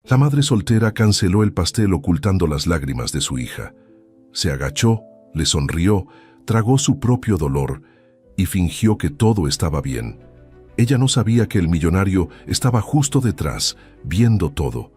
La madre soltera canceló el pastel ocultando las lágrimas de su hija. Se agachó, le sonrió, tragó su propio dolor y fingió que todo estaba bien. Ella no sabía que el millonario estaba justo detrás, viendo todo.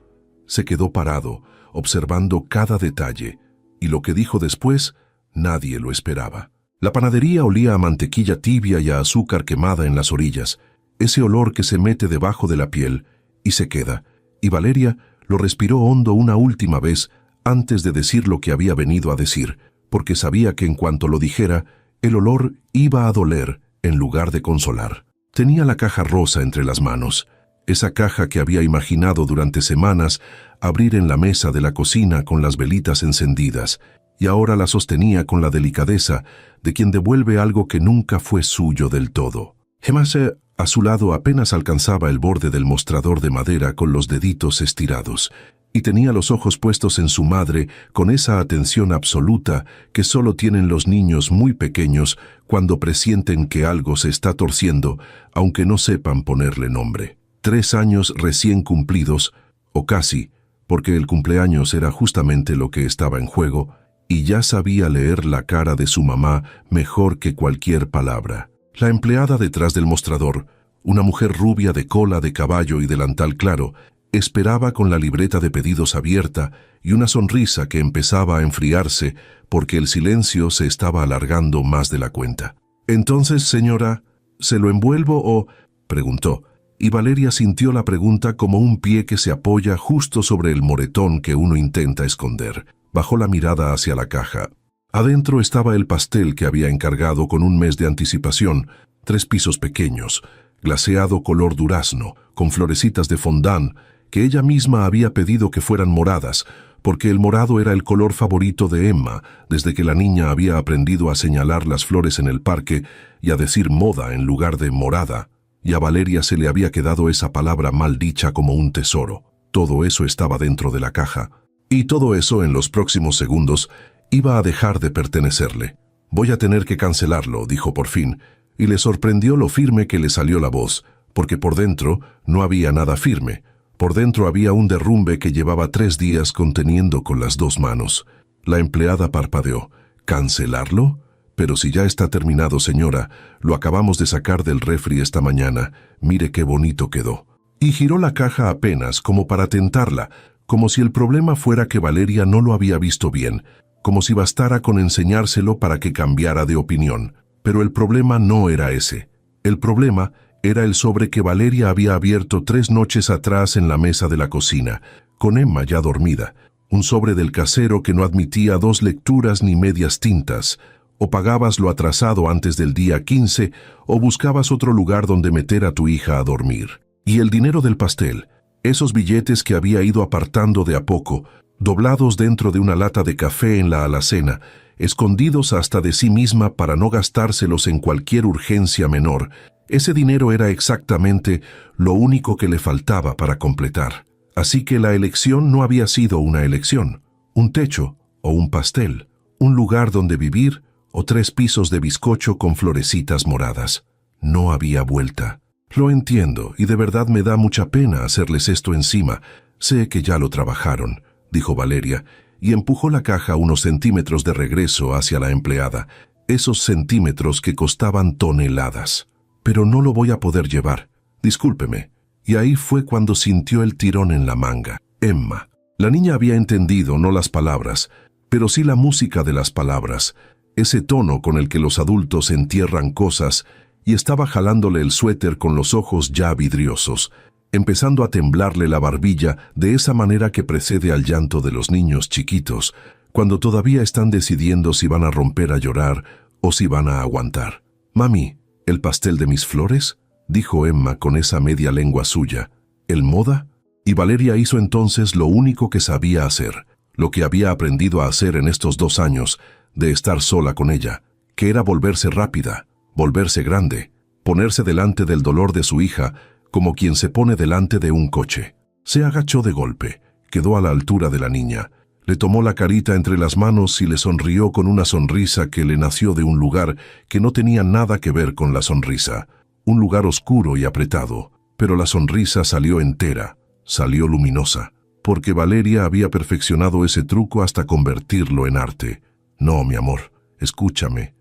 Se quedó parado, observando cada detalle, y lo que dijo después, nadie lo esperaba. La panadería olía a mantequilla tibia y a azúcar quemada en las orillas, ese olor que se mete debajo de la piel y se queda, y Valeria lo respiró hondo una última vez antes de decir lo que había venido a decir, porque sabía que en cuanto lo dijera, el olor iba a doler en lugar de consolar. Tenía la caja rosa entre las manos, esa caja que había imaginado durante semanas abrir en la mesa de la cocina con las velitas encendidas, y ahora la sostenía con la delicadeza de quien devuelve algo que nunca fue suyo del todo. Gemase, a su lado, apenas alcanzaba el borde del mostrador de madera con los deditos estirados, y tenía los ojos puestos en su madre con esa atención absoluta que solo tienen los niños muy pequeños cuando presienten que algo se está torciendo, aunque no sepan ponerle nombre. 3 años recién cumplidos, o casi, porque el cumpleaños era justamente lo que estaba en juego, y ya sabía leer la cara de su mamá mejor que cualquier palabra. La empleada detrás del mostrador, una mujer rubia de cola de caballo y delantal claro, esperaba con la libreta de pedidos abierta y una sonrisa que empezaba a enfriarse porque el silencio se estaba alargando más de la cuenta. «Entonces, señora, ¿se lo envuelvo o...?» preguntó, y Valeria sintió la pregunta como un pie que se apoya justo sobre el moretón que uno intenta esconder. Bajó la mirada hacia la caja. Adentro estaba el pastel que había encargado con un mes de anticipación, 3 pisos pequeños, glaseado color durazno, con florecitas de fondant, que ella misma había pedido que fueran moradas, porque el morado era el color favorito de Emma, desde que la niña había aprendido a señalar las flores en el parque y a decir moda en lugar de morada, y a Valeria se le había quedado esa palabra mal dicha como un tesoro. Todo eso estaba dentro de la caja, y todo eso en los próximos segundos iba a dejar de pertenecerle. «Voy a tener que cancelarlo», dijo por fin, y le sorprendió lo firme que le salió la voz, porque por dentro no había nada firme. Por dentro había un derrumbe que llevaba 3 días conteniendo con las 2 manos. La empleada parpadeó. «¿Cancelarlo? Pero si ya está terminado, señora. Lo acabamos de sacar del refri esta mañana. Mire qué bonito quedó». Y giró la caja apenas como para tentarla, como si el problema fuera que Valeria no lo había visto bien, como si bastara con enseñárselo para que cambiara de opinión. Pero el problema no era ese. El problema era el sobre que Valeria había abierto 3 noches atrás en la mesa de la cocina, con Emma ya dormida. Un sobre del casero que no admitía 2 lecturas ni medias tintas. O pagabas lo atrasado antes del día 15, o buscabas otro lugar donde meter a tu hija a dormir. Y el dinero del pastel, esos billetes que había ido apartando de a poco, doblados dentro de una lata de café en la alacena, escondidos hasta de sí misma para no gastárselos en cualquier urgencia menor. Ese dinero era exactamente lo único que le faltaba para completar. Así que la elección no había sido una elección, un techo o un pastel, un lugar donde vivir o 3 pisos de bizcocho con florecitas moradas. No había vuelta. «Lo entiendo, y de verdad me da mucha pena hacerles esto encima. Sé que ya lo trabajaron», dijo Valeria, y empujó la caja unos centímetros de regreso hacia la empleada, esos centímetros que costaban toneladas. «Pero no lo voy a poder llevar. Discúlpeme». Y ahí fue cuando sintió el tirón en la manga. Emma. La niña había entendido no las palabras, pero sí la música de las palabras, ese tono con el que los adultos entierran cosas, y estaba jalándole el suéter con los ojos ya vidriosos, empezando a temblarle la barbilla de esa manera que precede al llanto de los niños chiquitos, cuando todavía están decidiendo si van a romper a llorar o si van a aguantar. «Mami, ¿el pastel de mis flores?», dijo Emma con esa media lengua suya. «¿El moda?». Y Valeria hizo entonces lo único que sabía hacer, lo que había aprendido a hacer en estos 2 años de estar sola con ella, que era volverse rápida, volverse grande, ponerse delante del dolor de su hija como quien se pone delante de un coche. Se agachó de golpe, quedó a la altura de la niña, le tomó la carita entre las manos y le sonrió con una sonrisa que le nació de un lugar que no tenía nada que ver con la sonrisa, un lugar oscuro y apretado, pero la sonrisa salió entera, salió luminosa. porque Valeria había perfeccionado ese truco hasta convertirlo en arte. No, mi amor, escúchame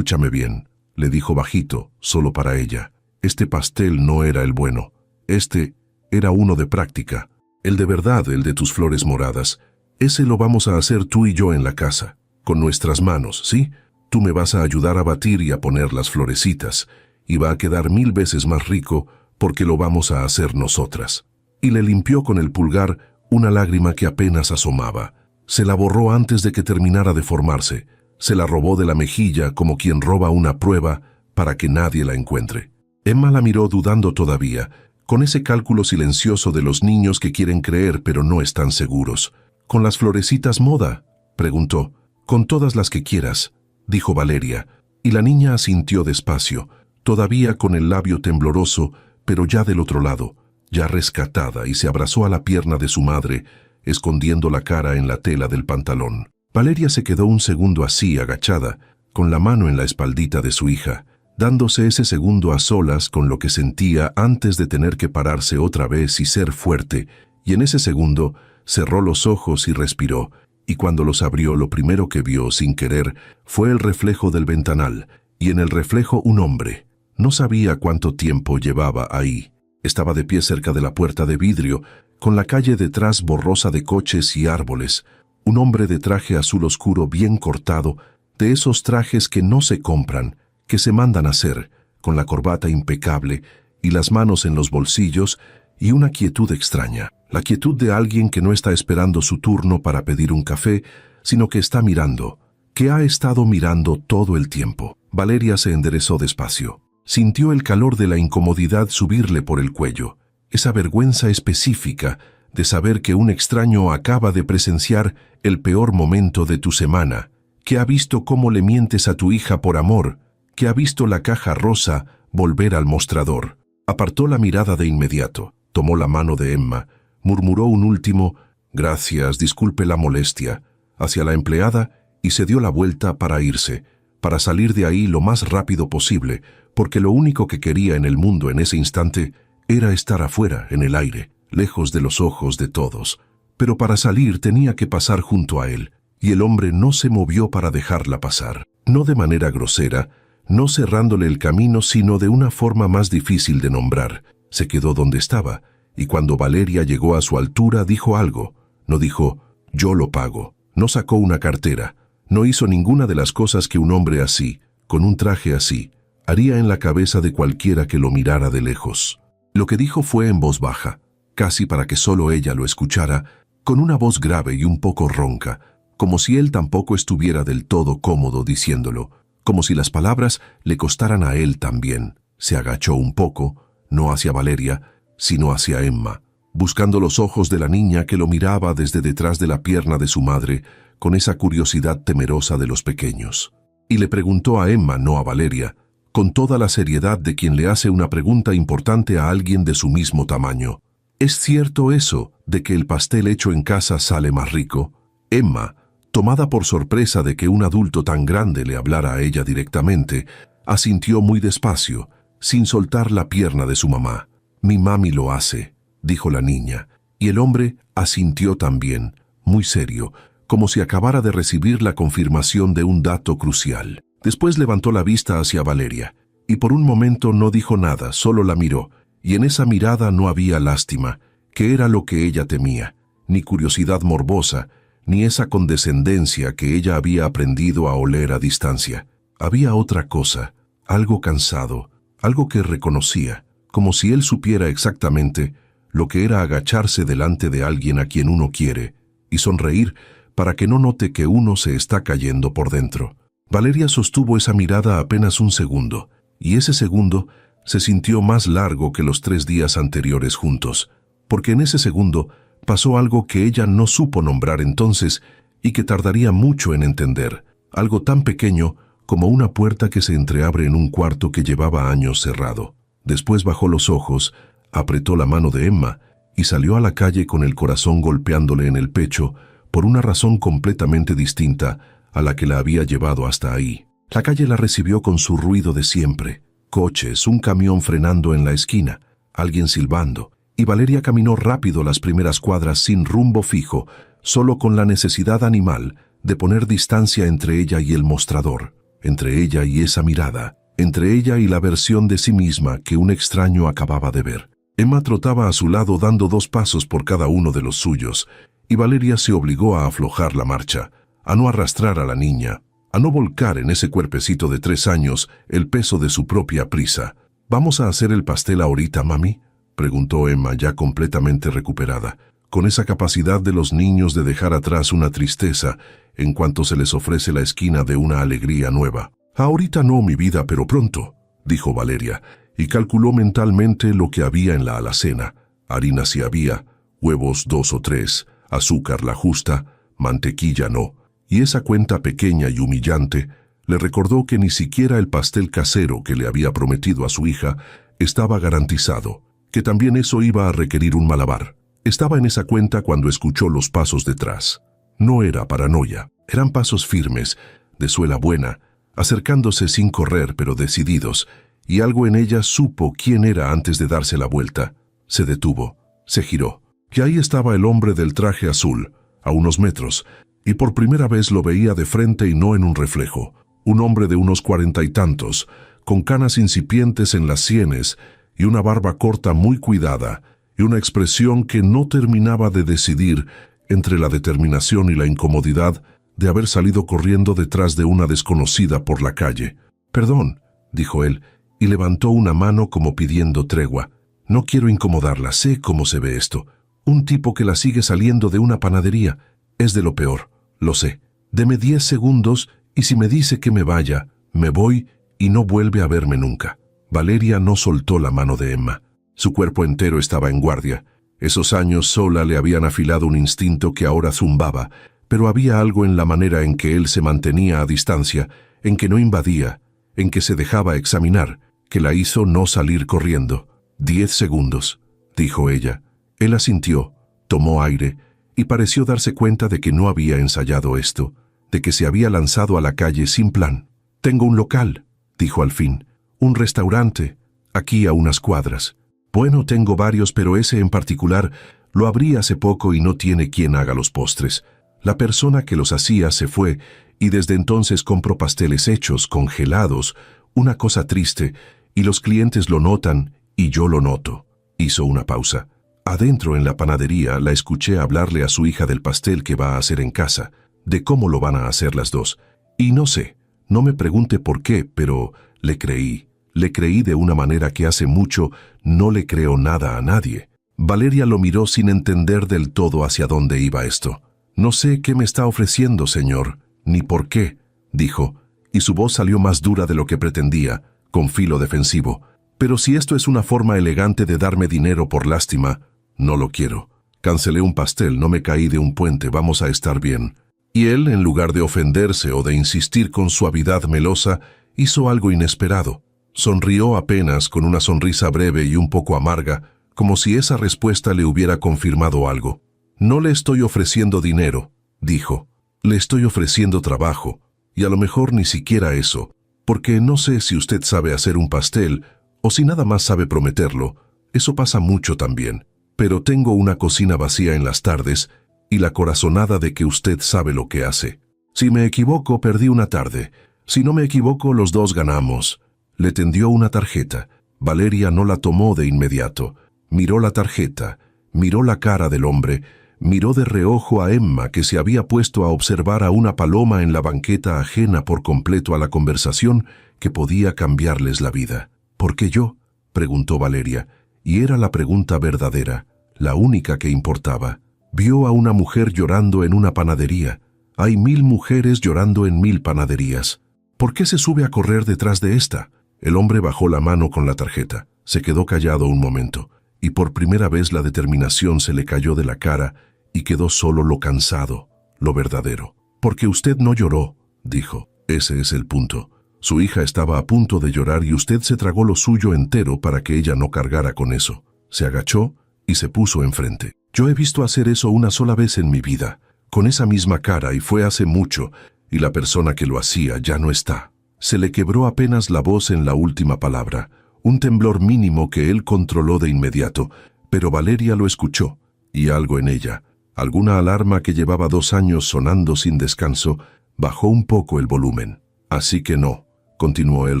bien, le dijo bajito, solo para ella. Este pastel no era el bueno. Este era uno de práctica. El de verdad, el de tus flores moradas. Ese lo vamos a hacer tú y yo en la casa, con nuestras manos, ¿sí? Tú me vas a ayudar a batir y a poner las florecitas, y va a quedar 1000 veces más rico porque lo vamos a hacer nosotras. Y le limpió con el pulgar una lágrima que apenas asomaba. Se la borró antes de que terminara de formarse. Se la robó de la mejilla como quien roba una prueba para que nadie la encuentre. Emma la miró dudando todavía, con ese cálculo silencioso de los niños que quieren creer pero no están seguros. ¿Con las florecitas moda?, preguntó. Con todas las que quieras, dijo Valeria, y la niña asintió despacio, todavía con el labio tembloroso, pero ya del otro lado, ya rescatada, y se abrazó a la pierna de su madre, escondiendo la cara en la tela del pantalón. Valeria se quedó un segundo así, agachada, con la mano en la espaldita de su hija, dándose ese segundo a solas con lo que sentía antes de tener que pararse otra vez y ser fuerte, y en ese segundo cerró los ojos y respiró, y cuando los abrió lo primero que vio, sin querer, fue el reflejo del ventanal, y en el reflejo un hombre. No sabía cuánto tiempo llevaba ahí. Estaba de pie cerca de la puerta de vidrio, con la calle detrás borrosa de coches y árboles. Un hombre de traje azul oscuro bien cortado, de esos trajes que no se compran, que se mandan a hacer, con la corbata impecable y las manos en los bolsillos, y una quietud extraña, la quietud de alguien que no está esperando su turno para pedir un café, sino que está mirando, que ha estado mirando todo el tiempo. Valeria se enderezó despacio. Sintió el calor de la incomodidad subirle por el cuello, esa vergüenza específica de saber que un extraño acaba de presenciar el peor momento de tu semana, que ha visto cómo le mientes a tu hija por amor, que ha visto la caja rosa volver al mostrador. Apartó la mirada de inmediato, tomó la mano de Emma, murmuró un último «Gracias, disculpe la molestia» hacia la empleada y se dio la vuelta para irse, para salir de ahí lo más rápido posible, porque lo único que quería en el mundo en ese instante era estar afuera, en el aire, lejos de los ojos de todos. Pero para salir tenía que pasar junto a él, y el hombre no se movió para dejarla pasar. No de manera grosera, no cerrándole el camino, sino de una forma más difícil de nombrar. Se quedó donde estaba, y cuando Valeria llegó a su altura dijo algo. No dijo, yo lo pago. No sacó una cartera. No hizo ninguna de las cosas que un hombre así, con un traje así, haría en la cabeza de cualquiera que lo mirara de lejos. Lo que dijo fue en voz baja, casi para que solo ella lo escuchara, con una voz grave y un poco ronca, como si él tampoco estuviera del todo cómodo diciéndolo, como si las palabras le costaran a él también. Se agachó un poco, no hacia Valeria, sino hacia Emma, buscando los ojos de la niña que lo miraba desde detrás de la pierna de su madre, con esa curiosidad temerosa de los pequeños. Y le preguntó a Emma, no a Valeria, con toda la seriedad de quien le hace una pregunta importante a alguien de su mismo tamaño. ¿Es cierto eso de que el pastel hecho en casa sale más rico? Emma, tomada por sorpresa de que un adulto tan grande le hablara a ella directamente, asintió muy despacio, sin soltar la pierna de su mamá. Mi mami lo hace, dijo la niña, y el hombre asintió también, muy serio, como si acabara de recibir la confirmación de un dato crucial. Después levantó la vista hacia Valeria, y por un momento no dijo nada, solo la miró, y en esa mirada no había lástima, que era lo que ella temía, ni curiosidad morbosa, ni esa condescendencia que ella había aprendido a oler a distancia. Había otra cosa, algo cansado, algo que reconocía, como si él supiera exactamente lo que era agacharse delante de alguien a quien uno quiere, y sonreír para que no note que uno se está cayendo por dentro. Valeria sostuvo esa mirada apenas un segundo, y ese segundo se sintió más largo que los 3 días anteriores juntos, porque en ese segundo pasó algo que ella no supo nombrar entonces y que tardaría mucho en entender, algo tan pequeño como una puerta que se entreabre en un cuarto que llevaba años cerrado. Después bajó los ojos, apretó la mano de Emma y salió a la calle con el corazón golpeándole en el pecho por una razón completamente distinta a la que la había llevado hasta ahí. La calle la recibió con su ruido de siempre, coches, un camión frenando en la esquina, alguien silbando, y Valeria caminó rápido las primeras cuadras sin rumbo fijo, solo con la necesidad animal de poner distancia entre ella y el mostrador, entre ella y esa mirada, entre ella y la versión de sí misma que un extraño acababa de ver. Emma trotaba a su lado dando 2 pasos por cada uno de los suyos, y Valeria se obligó a aflojar la marcha, a no arrastrar a la niña, a no volcar en ese cuerpecito de 3 años el peso de su propia prisa. «¿Vamos a hacer el pastel ahorita, mami?», preguntó Emma, ya completamente recuperada, con esa capacidad de los niños de dejar atrás una tristeza en cuanto se les ofrece la esquina de una alegría nueva. «Ahorita no, mi vida, pero pronto», dijo Valeria, y calculó mentalmente lo que había en la alacena. Harina sí había, huevos 2 o 3, azúcar la justa, mantequilla no, y esa cuenta pequeña y humillante le recordó que ni siquiera el pastel casero que le había prometido a su hija estaba garantizado, que también eso iba a requerir un malabar. Estaba en esa cuenta cuando escuchó los pasos detrás. No era paranoia, eran pasos firmes, de suela buena, acercándose sin correr pero decididos, y algo en ella supo quién era antes de darse la vuelta. Se detuvo, se giró, que ahí estaba el hombre del traje azul, a unos metros, y por primera vez lo veía de frente y no en un reflejo. Un hombre de unos 40 y tantos, con canas incipientes en las sienes y una barba corta muy cuidada, y una expresión que no terminaba de decidir entre la determinación y la incomodidad de haber salido corriendo detrás de una desconocida por la calle. «Perdón», dijo él, y levantó una mano como pidiendo tregua. «No quiero incomodarla, sé cómo se ve esto. Un tipo que la sigue saliendo de una panadería es de lo peor, lo sé. Deme 10 segundos y si me dice que me vaya, me voy y no vuelve a verme nunca». Valeria no soltó la mano de Emma. Su cuerpo entero estaba en guardia. Esos años sola le habían afilado un instinto que ahora zumbaba, pero había algo en la manera en que él se mantenía a distancia, en que no invadía, en que se dejaba examinar, que la hizo no salir corriendo. 10 segundos, dijo ella. Él asintió, tomó aire y pareció darse cuenta de que no había ensayado esto, de que se había lanzado a la calle sin plan. «Tengo un local», dijo al fin, «un restaurante, aquí a unas cuadras. Bueno, tengo varios, pero ese en particular lo abrí hace poco y no tiene quien haga los postres. La persona que los hacía se fue y desde entonces compro pasteles hechos, congelados, una cosa triste, y los clientes lo notan y yo lo noto». Hizo una pausa. Adentro en la panadería la escuché hablarle a su hija del pastel que va a hacer en casa, de cómo lo van a hacer las dos. Y no sé, no me pregunte por qué, pero le creí de una manera que hace mucho no le creo nada a nadie. Valeria lo miró sin entender del todo hacia dónde iba esto. «No sé qué me está ofreciendo, señor, ni por qué», dijo, y su voz salió más dura de lo que pretendía, con filo defensivo. «Pero si esto es una forma elegante de darme dinero por lástima, no lo quiero. Cancelé un pastel, no me caí de un puente, vamos a estar bien». Y él, en lugar de ofenderse o de insistir con suavidad melosa, hizo algo inesperado. Sonrió apenas con una sonrisa breve y un poco amarga, como si esa respuesta le hubiera confirmado algo. «No le estoy ofreciendo dinero», dijo. «Le estoy ofreciendo trabajo, y a lo mejor ni siquiera eso, porque no sé si usted sabe hacer un pastel o si nada más sabe prometerlo. Eso pasa mucho también. Pero tengo una cocina vacía en las tardes y la corazonada de que usted sabe lo que hace. Si me equivoco, perdí una tarde. Si no me equivoco, los dos ganamos». Le tendió una tarjeta. Valeria no la tomó de inmediato. Miró la tarjeta, miró la cara del hombre, miró de reojo a Emma, que se había puesto a observar a una paloma en la banqueta ajena por completo a la conversación que podía cambiarles la vida. «¿Por qué yo?», preguntó Valeria, y era la pregunta verdadera, la única que importaba. Vio a una mujer llorando en una panadería. Hay 1000 mujeres llorando en 1000 panaderías. ¿Por qué se sube a correr detrás de esta? El hombre bajó la mano con la tarjeta, se quedó callado un momento, y por primera vez la determinación se le cayó de la cara y quedó solo lo cansado, lo verdadero. «Porque usted no lloró», dijo. «Ese es el punto. Su hija estaba a punto de llorar y usted se tragó lo suyo entero para que ella no cargara con eso». Se agachó y se puso enfrente. «Yo he visto hacer eso una sola vez en mi vida, con esa misma cara, y fue hace mucho, y la persona que lo hacía ya no está». Se le quebró apenas la voz en la última palabra, un temblor mínimo que él controló de inmediato, Pero Valeria lo escuchó, y algo en ella, alguna alarma que llevaba 2 años sonando sin descanso, bajó un poco el volumen. Así que no, continuó él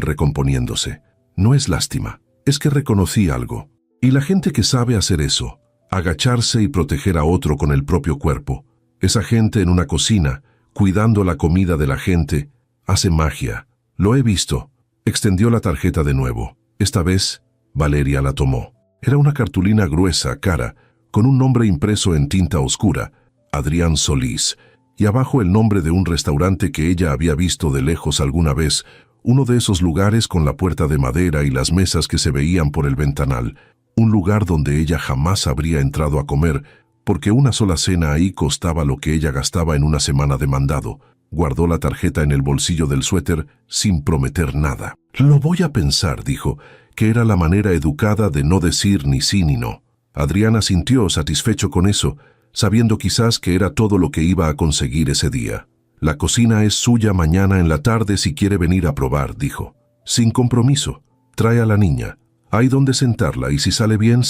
recomponiéndose. No es lástima, es que reconocí algo. Y la gente que sabe hacer eso, agacharse y proteger a otro con el propio cuerpo, esa gente en una cocina, cuidando la comida de la gente, hace magia. Lo he visto. Extendió la tarjeta de nuevo. Esta vez, Valeria la tomó. Era una cartulina gruesa, cara, con un nombre impreso en tinta oscura, Adrián Solís, y abajo el nombre de un restaurante que ella había visto de lejos alguna vez, uno de esos lugares con la puerta de madera y las mesas que se veían por el ventanal, un lugar donde ella jamás habría entrado a comer, porque una sola cena ahí costaba lo que ella gastaba en una semana de mandado. Guardó la tarjeta en el bolsillo del suéter sin prometer nada. Lo voy a pensar, dijo, que era la manera educada de no decir ni sí ni no. Adrián asintió satisfecho con eso, sabiendo quizás que era todo lo que iba a conseguir ese día. La cocina es suya mañana en la tarde si quiere venir a probar, dijo. Sin compromiso. Trae a la niña. Hay donde sentarla y si sale bien,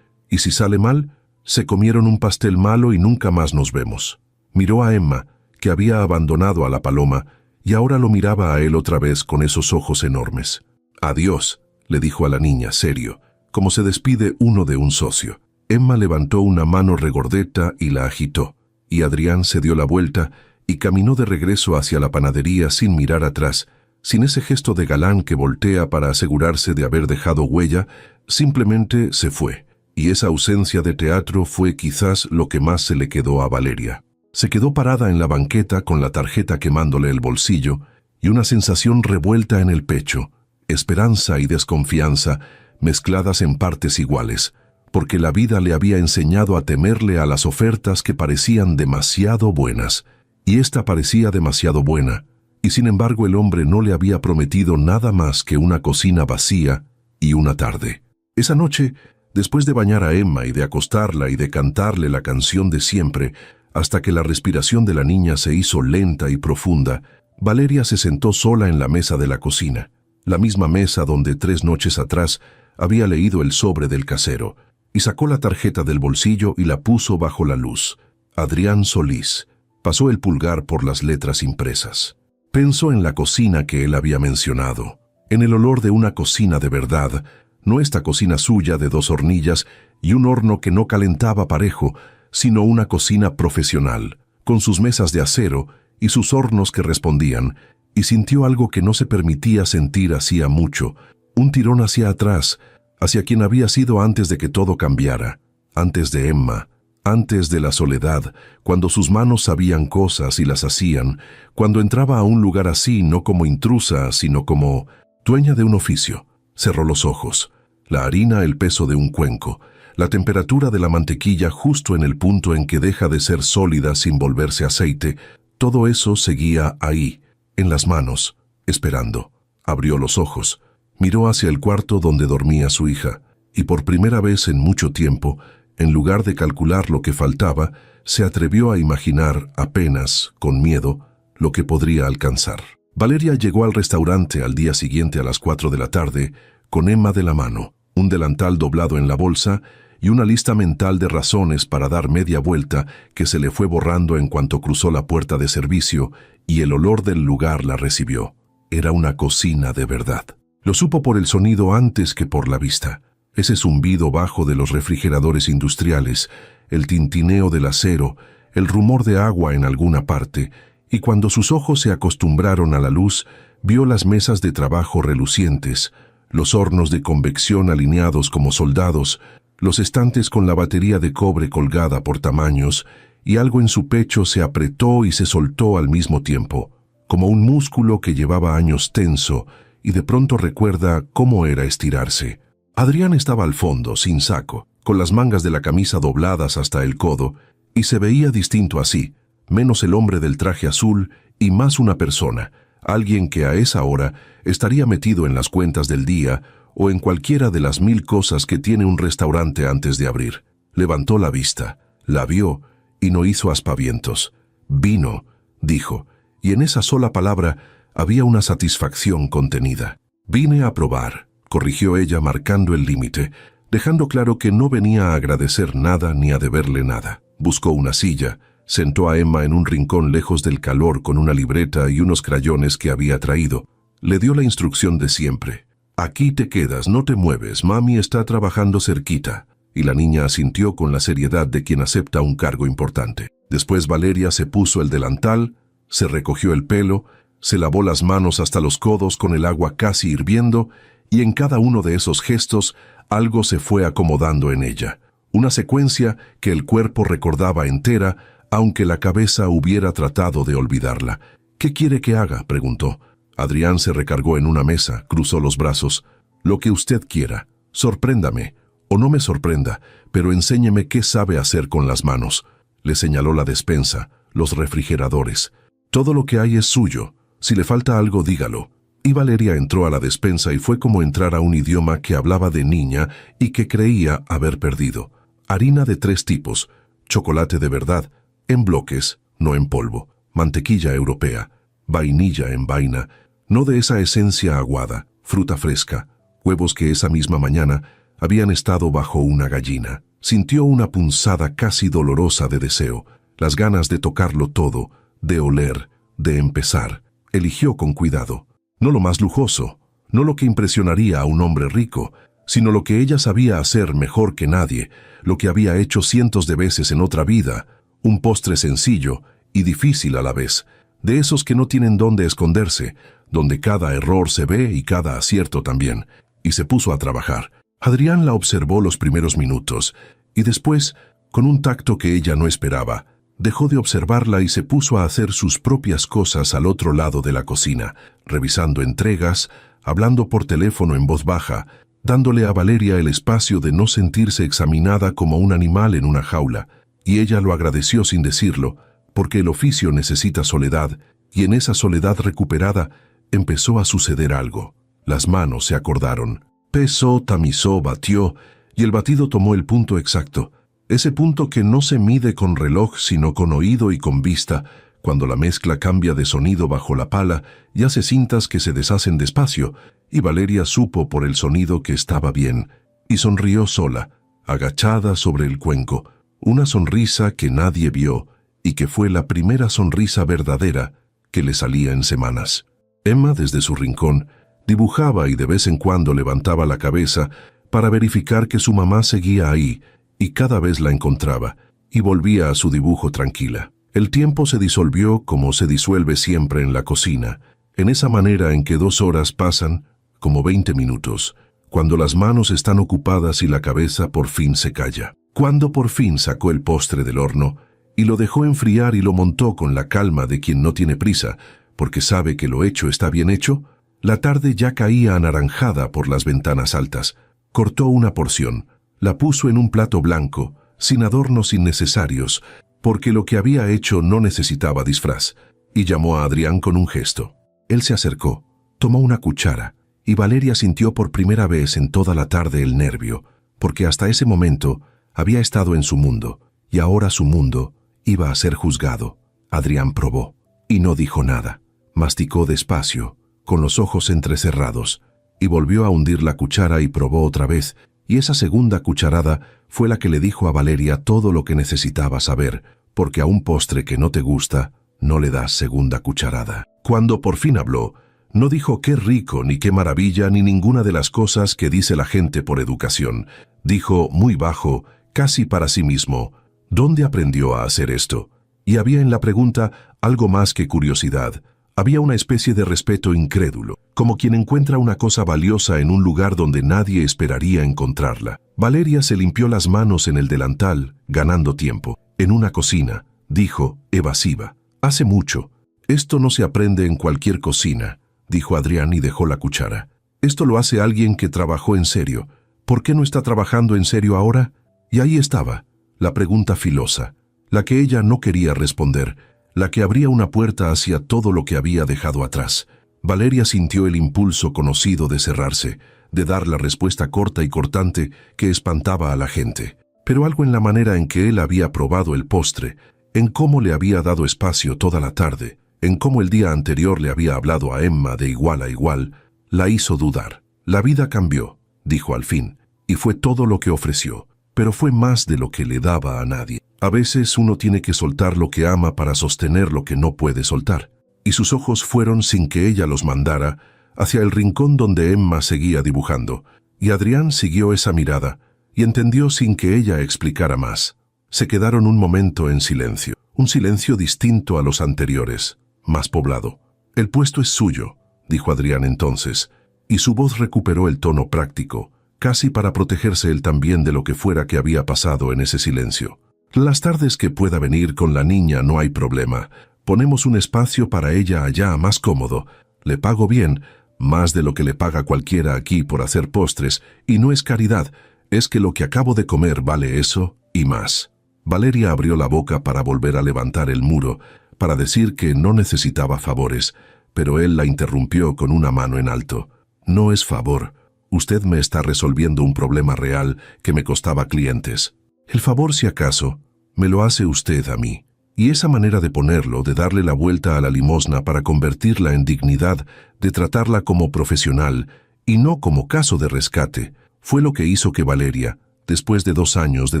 y si sale mal, se comieron un pastel malo y nunca más nos vemos. Miró a Emma, que había abandonado a la paloma, y ahora lo miraba a él otra vez con esos ojos enormes. Adiós, le dijo a la niña, serio, como se despide uno de un socio. Emma levantó una mano regordeta y la agitó, y Adrián se dio la vuelta y caminó de regreso hacia la panadería sin mirar atrás, sin ese gesto de galán que voltea para asegurarse de haber dejado huella, simplemente se fue, y esa ausencia de teatro fue quizás lo que más se le quedó a Valeria. Se quedó parada en la banqueta con la tarjeta quemándole el bolsillo y una sensación revuelta en el pecho, esperanza y desconfianza mezcladas en partes iguales, porque la vida le había enseñado a temerle a las ofertas que parecían demasiado buenas, y esta parecía demasiado buena, y sin embargo el hombre no le había prometido nada más que una cocina vacía y una tarde. Esa noche, después de bañar a Emma y de acostarla y de cantarle la canción de siempre, hasta que la respiración de la niña se hizo lenta y profunda, Valeria se sentó sola en la mesa de la cocina, la misma mesa donde 3 noches atrás había leído el sobre del casero, y sacó la tarjeta del bolsillo y la puso bajo la luz. Adrián Solís. Pasó el pulgar por las letras impresas. Pensó en la cocina que él había mencionado, en el olor de una cocina de verdad, no esta cocina suya de 2 hornillas y un horno que no calentaba parejo, sino una cocina profesional, con sus mesas de acero y sus hornos que respondían, y sintió algo que no se permitía sentir hacía mucho, un tirón hacia atrás, hacia quien había sido antes de que todo cambiara, antes de Emma, antes de la soledad, cuando sus manos sabían cosas y las hacían, cuando entraba a un lugar así no como intrusa, sino como dueña de un oficio. Cerró los ojos, la harina el peso de un cuenco, la temperatura de la mantequilla justo en el punto en que deja de ser sólida sin volverse aceite, todo eso seguía ahí, en las manos, esperando. Abrió los ojos, miró hacia el cuarto donde dormía su hija, y por primera vez en mucho tiempo, en lugar de calcular lo que faltaba, se atrevió a imaginar, apenas, con miedo, lo que podría alcanzar. Valeria llegó al restaurante al día siguiente a las 4 de la tarde, con Emma de la mano, un delantal doblado en la bolsa y una lista mental de razones para dar media vuelta que se le fue borrando en cuanto cruzó la puerta de servicio y el olor del lugar la recibió. Era una cocina de verdad. Lo supo por el sonido antes que por la vista. Ese zumbido bajo de los refrigeradores industriales, el tintineo del acero, el rumor de agua en alguna parte, y cuando sus ojos se acostumbraron a la luz, vio las mesas de trabajo relucientes, los hornos de convección alineados como soldados, los estantes con la batería de cobre colgada por tamaños, y algo en su pecho se apretó y se soltó al mismo tiempo, como un músculo que llevaba años tenso, y de pronto recuerda cómo era estirarse. Adrián estaba al fondo, sin saco, con las mangas de la camisa dobladas hasta el codo, y se veía distinto así, menos el hombre del traje azul y más una persona, alguien que a esa hora estaría metido en las cuentas del día o en cualquiera de las 1000 cosas que tiene un restaurante antes de abrir. Levantó la vista, la vio y no hizo aspavientos. Vino, dijo, y en esa sola palabra había una satisfacción contenida. Vine a probar, corrigió ella marcando el límite, dejando claro que no venía a agradecer nada ni a deberle nada. Buscó una silla, sentó a Emma en un rincón lejos del calor con una libreta y unos crayones que había traído. Le dio la instrucción de siempre. «Aquí te quedas, no te mueves, mami está trabajando cerquita». Y la niña asintió con la seriedad de quien acepta un cargo importante. Después Valeria se puso el delantal, se recogió el pelo, se lavó las manos hasta los codos con el agua casi hirviendo, y en cada uno de esos gestos algo se fue acomodando en ella. Una secuencia que el cuerpo recordaba entera, aunque la cabeza hubiera tratado de olvidarla. «¿Qué quiere que haga?», preguntó. Adrián se recargó en una mesa, cruzó los brazos. «Lo que usted quiera. Sorpréndame. O no me sorprenda, pero enséñeme qué sabe hacer con las manos». Le señaló la despensa, los refrigeradores. «Todo lo que hay es suyo. Si le falta algo, dígalo». Y Valeria entró a la despensa y fue como entrar a un idioma que hablaba de niña y que creía haber perdido. Harina de 3 tipos, chocolate de verdad, en bloques, no en polvo, mantequilla europea, vainilla en vaina, no de esa esencia aguada, fruta fresca, huevos que esa misma mañana habían estado bajo una gallina. Sintió una punzada casi dolorosa de deseo, las ganas de tocarlo todo, de oler, de empezar. Eligió con cuidado. No lo más lujoso, no lo que impresionaría a un hombre rico, sino lo que ella sabía hacer mejor que nadie, lo que había hecho cientos de veces en otra vida, un postre sencillo y difícil a la vez, de esos que no tienen dónde esconderse, donde cada error se ve y cada acierto también, y se puso a trabajar. Adrián la observó los primeros minutos, y después, con un tacto que ella no esperaba, dejó de observarla y se puso a hacer sus propias cosas al otro lado de la cocina, revisando entregas, hablando por teléfono en voz baja, dándole a Valeria el espacio de no sentirse examinada como un animal en una jaula, y ella lo agradeció sin decirlo, porque el oficio necesita soledad, y en esa soledad recuperada empezó a suceder algo. Las manos se acordaron. Pesó, tamizó, batió, y el batido tomó el punto exacto, ese punto que no se mide con reloj sino con oído y con vista, cuando la mezcla cambia de sonido bajo la pala y hace cintas que se deshacen despacio, y Valeria supo por el sonido que estaba bien, y sonrió sola, agachada sobre el cuenco, una sonrisa que nadie vio, y que fue la primera sonrisa verdadera que le salía en semanas. Emma, desde su rincón, dibujaba y de vez en cuando levantaba la cabeza para verificar que su mamá seguía ahí, y cada vez la encontraba, y volvía a su dibujo tranquila. El tiempo se disolvió como se disuelve siempre en la cocina, en esa manera en que 2 horas pasan como 20 minutos, cuando las manos están ocupadas y la cabeza por fin se calla. Cuando por fin sacó el postre del horno, y lo dejó enfriar y lo montó con la calma de quien no tiene prisa, porque sabe que lo hecho está bien hecho, la tarde ya caía anaranjada por las ventanas altas. Cortó una porción, la puso en un plato blanco, sin adornos innecesarios, porque lo que había hecho no necesitaba disfraz, y llamó a Adrián con un gesto. Él se acercó, tomó una cuchara, y Valeria sintió por primera vez en toda la tarde el nervio, porque hasta ese momento había estado en su mundo, y ahora su mundo iba a ser juzgado. Adrián probó, y no dijo nada. Masticó despacio, con los ojos entrecerrados, y volvió a hundir la cuchara y probó otra vez, y esa segunda cucharada fue la que le dijo a Valeria todo lo que necesitaba saber, porque a un postre que no te gusta, no le das segunda cucharada. Cuando por fin habló, no dijo qué rico, ni qué maravilla, ni ninguna de las cosas que dice la gente por educación. Dijo muy bajo, casi para sí mismo, ¿dónde aprendió a hacer esto? Y había en la pregunta algo más que curiosidad. Había una especie de respeto incrédulo, como quien encuentra una cosa valiosa en un lugar donde nadie esperaría encontrarla. Valeria se limpió las manos en el delantal, ganando tiempo. En una cocina, dijo, evasiva. Hace mucho. Esto no se aprende en cualquier cocina, dijo Adrián y dejó la cuchara. Esto lo hace alguien que trabajó en serio. ¿Por qué no está trabajando en serio ahora? Y ahí estaba, la pregunta filosa, la que ella no quería responder, la que abría una puerta hacia todo lo que había dejado atrás. Valeria sintió el impulso conocido de cerrarse, de dar la respuesta corta y cortante que espantaba a la gente. Pero algo en la manera en que él había probado el postre, en cómo le había dado espacio toda la tarde, en cómo el día anterior le había hablado a Emma de igual a igual, la hizo dudar. La vida cambió, dijo al fin, y fue todo lo que ofreció, pero fue más de lo que le daba a nadie. A veces uno tiene que soltar lo que ama para sostener lo que no puede soltar. Y sus ojos fueron, sin que ella los mandara, hacia el rincón donde Emma seguía dibujando, y Adrián siguió esa mirada, y entendió sin que ella explicara más. Se quedaron un momento en silencio, un silencio distinto a los anteriores, más poblado. «El puesto es suyo», dijo Adrián entonces, y su voz recuperó el tono práctico, casi para protegerse él también de lo que fuera que había pasado en ese silencio. «Las tardes que pueda venir con la niña no hay problema. Ponemos un espacio para ella allá más cómodo. Le pago bien, más de lo que le paga cualquiera aquí por hacer postres, y no es caridad, es que lo que acabo de comer vale eso y más». Valeria abrió la boca para volver a levantar el muro, para decir que no necesitaba favores, pero él la interrumpió con una mano en alto. «No es favor. Usted me está resolviendo un problema real que me costaba clientes. El favor, si acaso, me lo hace usted a mí». Y esa manera de ponerlo, de darle la vuelta a la limosna para convertirla en dignidad, de tratarla como profesional y no como caso de rescate, fue lo que hizo que Valeria, después de 2 años de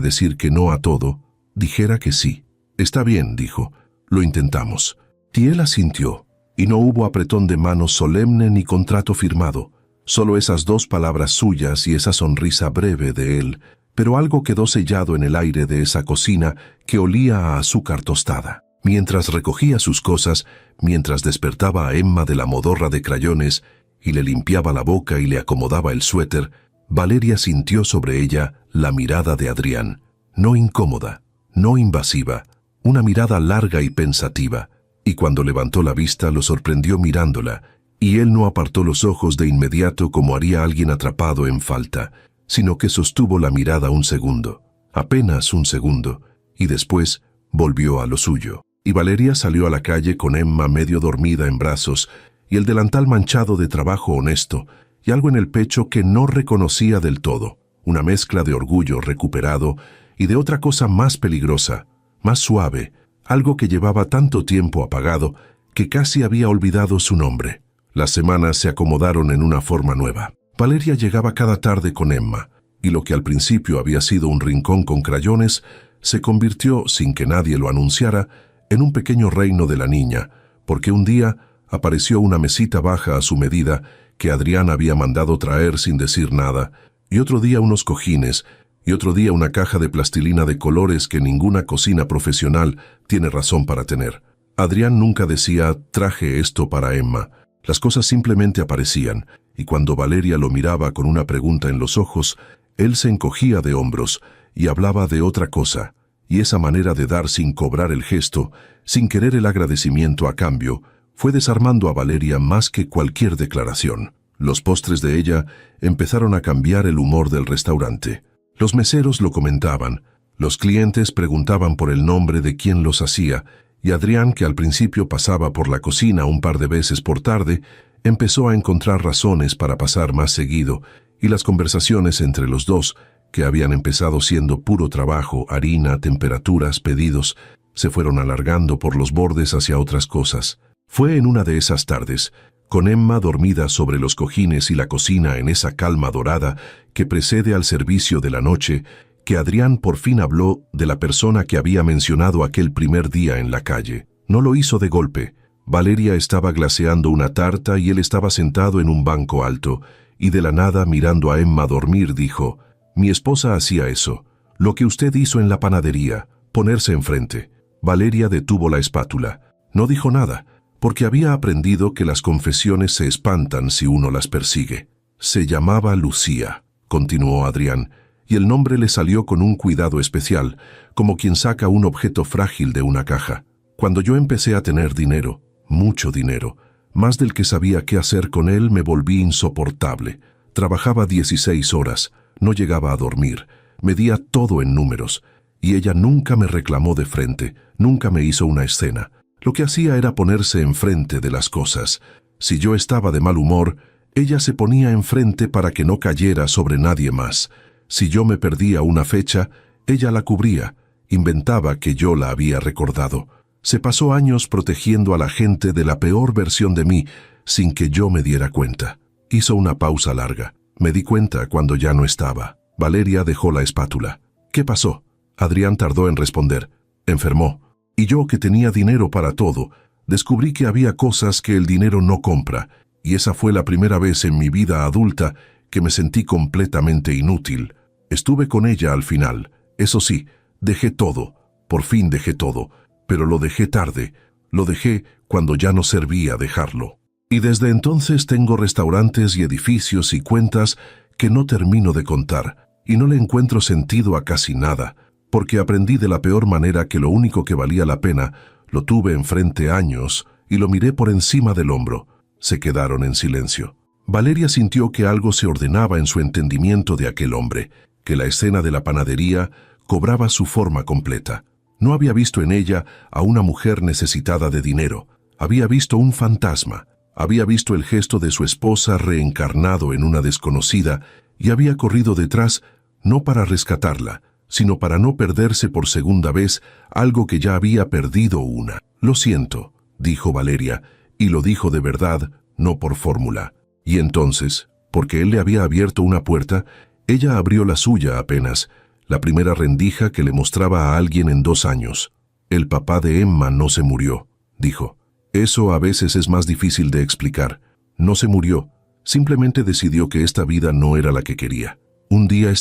decir que no a todo, dijera que sí. «Está bien», dijo, «lo intentamos». Y él asintió, y no hubo apretón de manos solemne ni contrato firmado, solo esas 2 palabras suyas y esa sonrisa breve de él, pero algo quedó sellado en el aire de esa cocina que olía a azúcar tostada. Mientras recogía sus cosas, mientras despertaba a Emma de la modorra de crayones y le limpiaba la boca y le acomodaba el suéter, Valeria sintió sobre ella la mirada de Adrián, no incómoda, no invasiva, una mirada larga y pensativa, y cuando levantó la vista lo sorprendió mirándola, y él no apartó los ojos de inmediato como haría alguien atrapado en falta, sino que sostuvo la mirada un segundo, apenas un segundo, y después volvió a lo suyo. Y Valeria salió a la calle con Emma medio dormida en brazos, y el delantal manchado de trabajo honesto, y algo en el pecho que no reconocía del todo, una mezcla de orgullo recuperado y de otra cosa más peligrosa, más suave, algo que llevaba tanto tiempo apagado que casi había olvidado su nombre. Las semanas se acomodaron en una forma nueva. Valeria llegaba cada tarde con Emma, y lo que al principio había sido un rincón con crayones, se convirtió, sin que nadie lo anunciara, en un pequeño reino de la niña, porque un día apareció una mesita baja a su medida que Adrián había mandado traer sin decir nada, y otro día unos cojines, y otro día una caja de plastilina de colores que ninguna cocina profesional tiene razón para tener. Adrián nunca decía, «traje esto para Emma». Las cosas simplemente aparecían, y cuando Valeria lo miraba con una pregunta en los ojos, él se encogía de hombros y hablaba de otra cosa, y esa manera de dar sin cobrar el gesto, sin querer el agradecimiento a cambio, fue desarmando a Valeria más que cualquier declaración. Los postres de ella empezaron a cambiar el humor del restaurante. Los meseros lo comentaban, los clientes preguntaban por el nombre de quien los hacía, y Adrián, que al principio pasaba por la cocina un par de veces por tarde, empezó a encontrar razones para pasar más seguido, y las conversaciones entre los dos, que habían empezado siendo puro trabajo, harina, temperaturas, pedidos, se fueron alargando por los bordes hacia otras cosas. Fue en una de esas tardes, con Emma dormida sobre los cojines y la cocina en esa calma dorada que precede al servicio de la noche, que Adrián por fin habló de la persona que había mencionado aquel primer día en la calle. No lo hizo de golpe. Valeria estaba glaseando una tarta y él estaba sentado en un banco alto, y de la nada, mirando a Emma dormir, dijo, «Mi esposa hacía eso, lo que usted hizo en la panadería, ponerse enfrente». Valeria detuvo la espátula. No dijo nada, porque había aprendido que las confesiones se espantan si uno las persigue. «Se llamaba Lucía», continuó Adrián, y el nombre le salió con un cuidado especial, como quien saca un objeto frágil de una caja. «Cuando yo empecé a tener dinero, mucho dinero, más del que sabía qué hacer con él, me volví insoportable. Trabajaba 16 horas, no llegaba a dormir, medía todo en números, y ella nunca me reclamó de frente, nunca me hizo una escena. Lo que hacía era ponerse enfrente de las cosas. Si yo estaba de mal humor, ella se ponía enfrente para que no cayera sobre nadie más. Si yo me perdía una fecha, ella la cubría, inventaba que yo la había recordado. Se pasó años protegiendo a la gente de la peor versión de mí, sin que yo me diera cuenta. Hizo una pausa larga. Me di cuenta cuando ya no estaba. Valeria dejó la espátula. ¿Qué pasó? Adrián tardó en responder. Enfermó. Y yo, que tenía dinero para todo, descubrí que había cosas que el dinero no compra, y esa fue la primera vez en mi vida adulta que me sentí completamente inútil. Estuve con ella al final. Eso sí, dejé todo. Por fin dejé todo. Pero lo dejé tarde. Lo dejé cuando ya no servía dejarlo. Y desde entonces tengo restaurantes y edificios y cuentas que no termino de contar, y no le encuentro sentido a casi nada, porque aprendí de la peor manera que lo único que valía la pena lo tuve enfrente años y lo miré por encima del hombro. Se quedaron en silencio. Valeria sintió que algo se ordenaba en su entendimiento de aquel hombre, que la escena de la panadería cobraba su forma completa. No había visto en ella a una mujer necesitada de dinero. Había visto un fantasma. Había visto el gesto de su esposa reencarnado en una desconocida y había corrido detrás no para rescatarla, sino para no perderse por segunda vez algo que ya había perdido una. «Lo siento», dijo Valeria, y lo dijo de verdad, no por fórmula. Y entonces, porque él le había abierto una puerta, ella abrió la suya apenas, la primera rendija que le mostraba a alguien en 2 años. «El papá de Emma no se murió», dijo. «Eso a veces es más difícil de explicar. No se murió, simplemente decidió que esta vida no era la que quería. Un día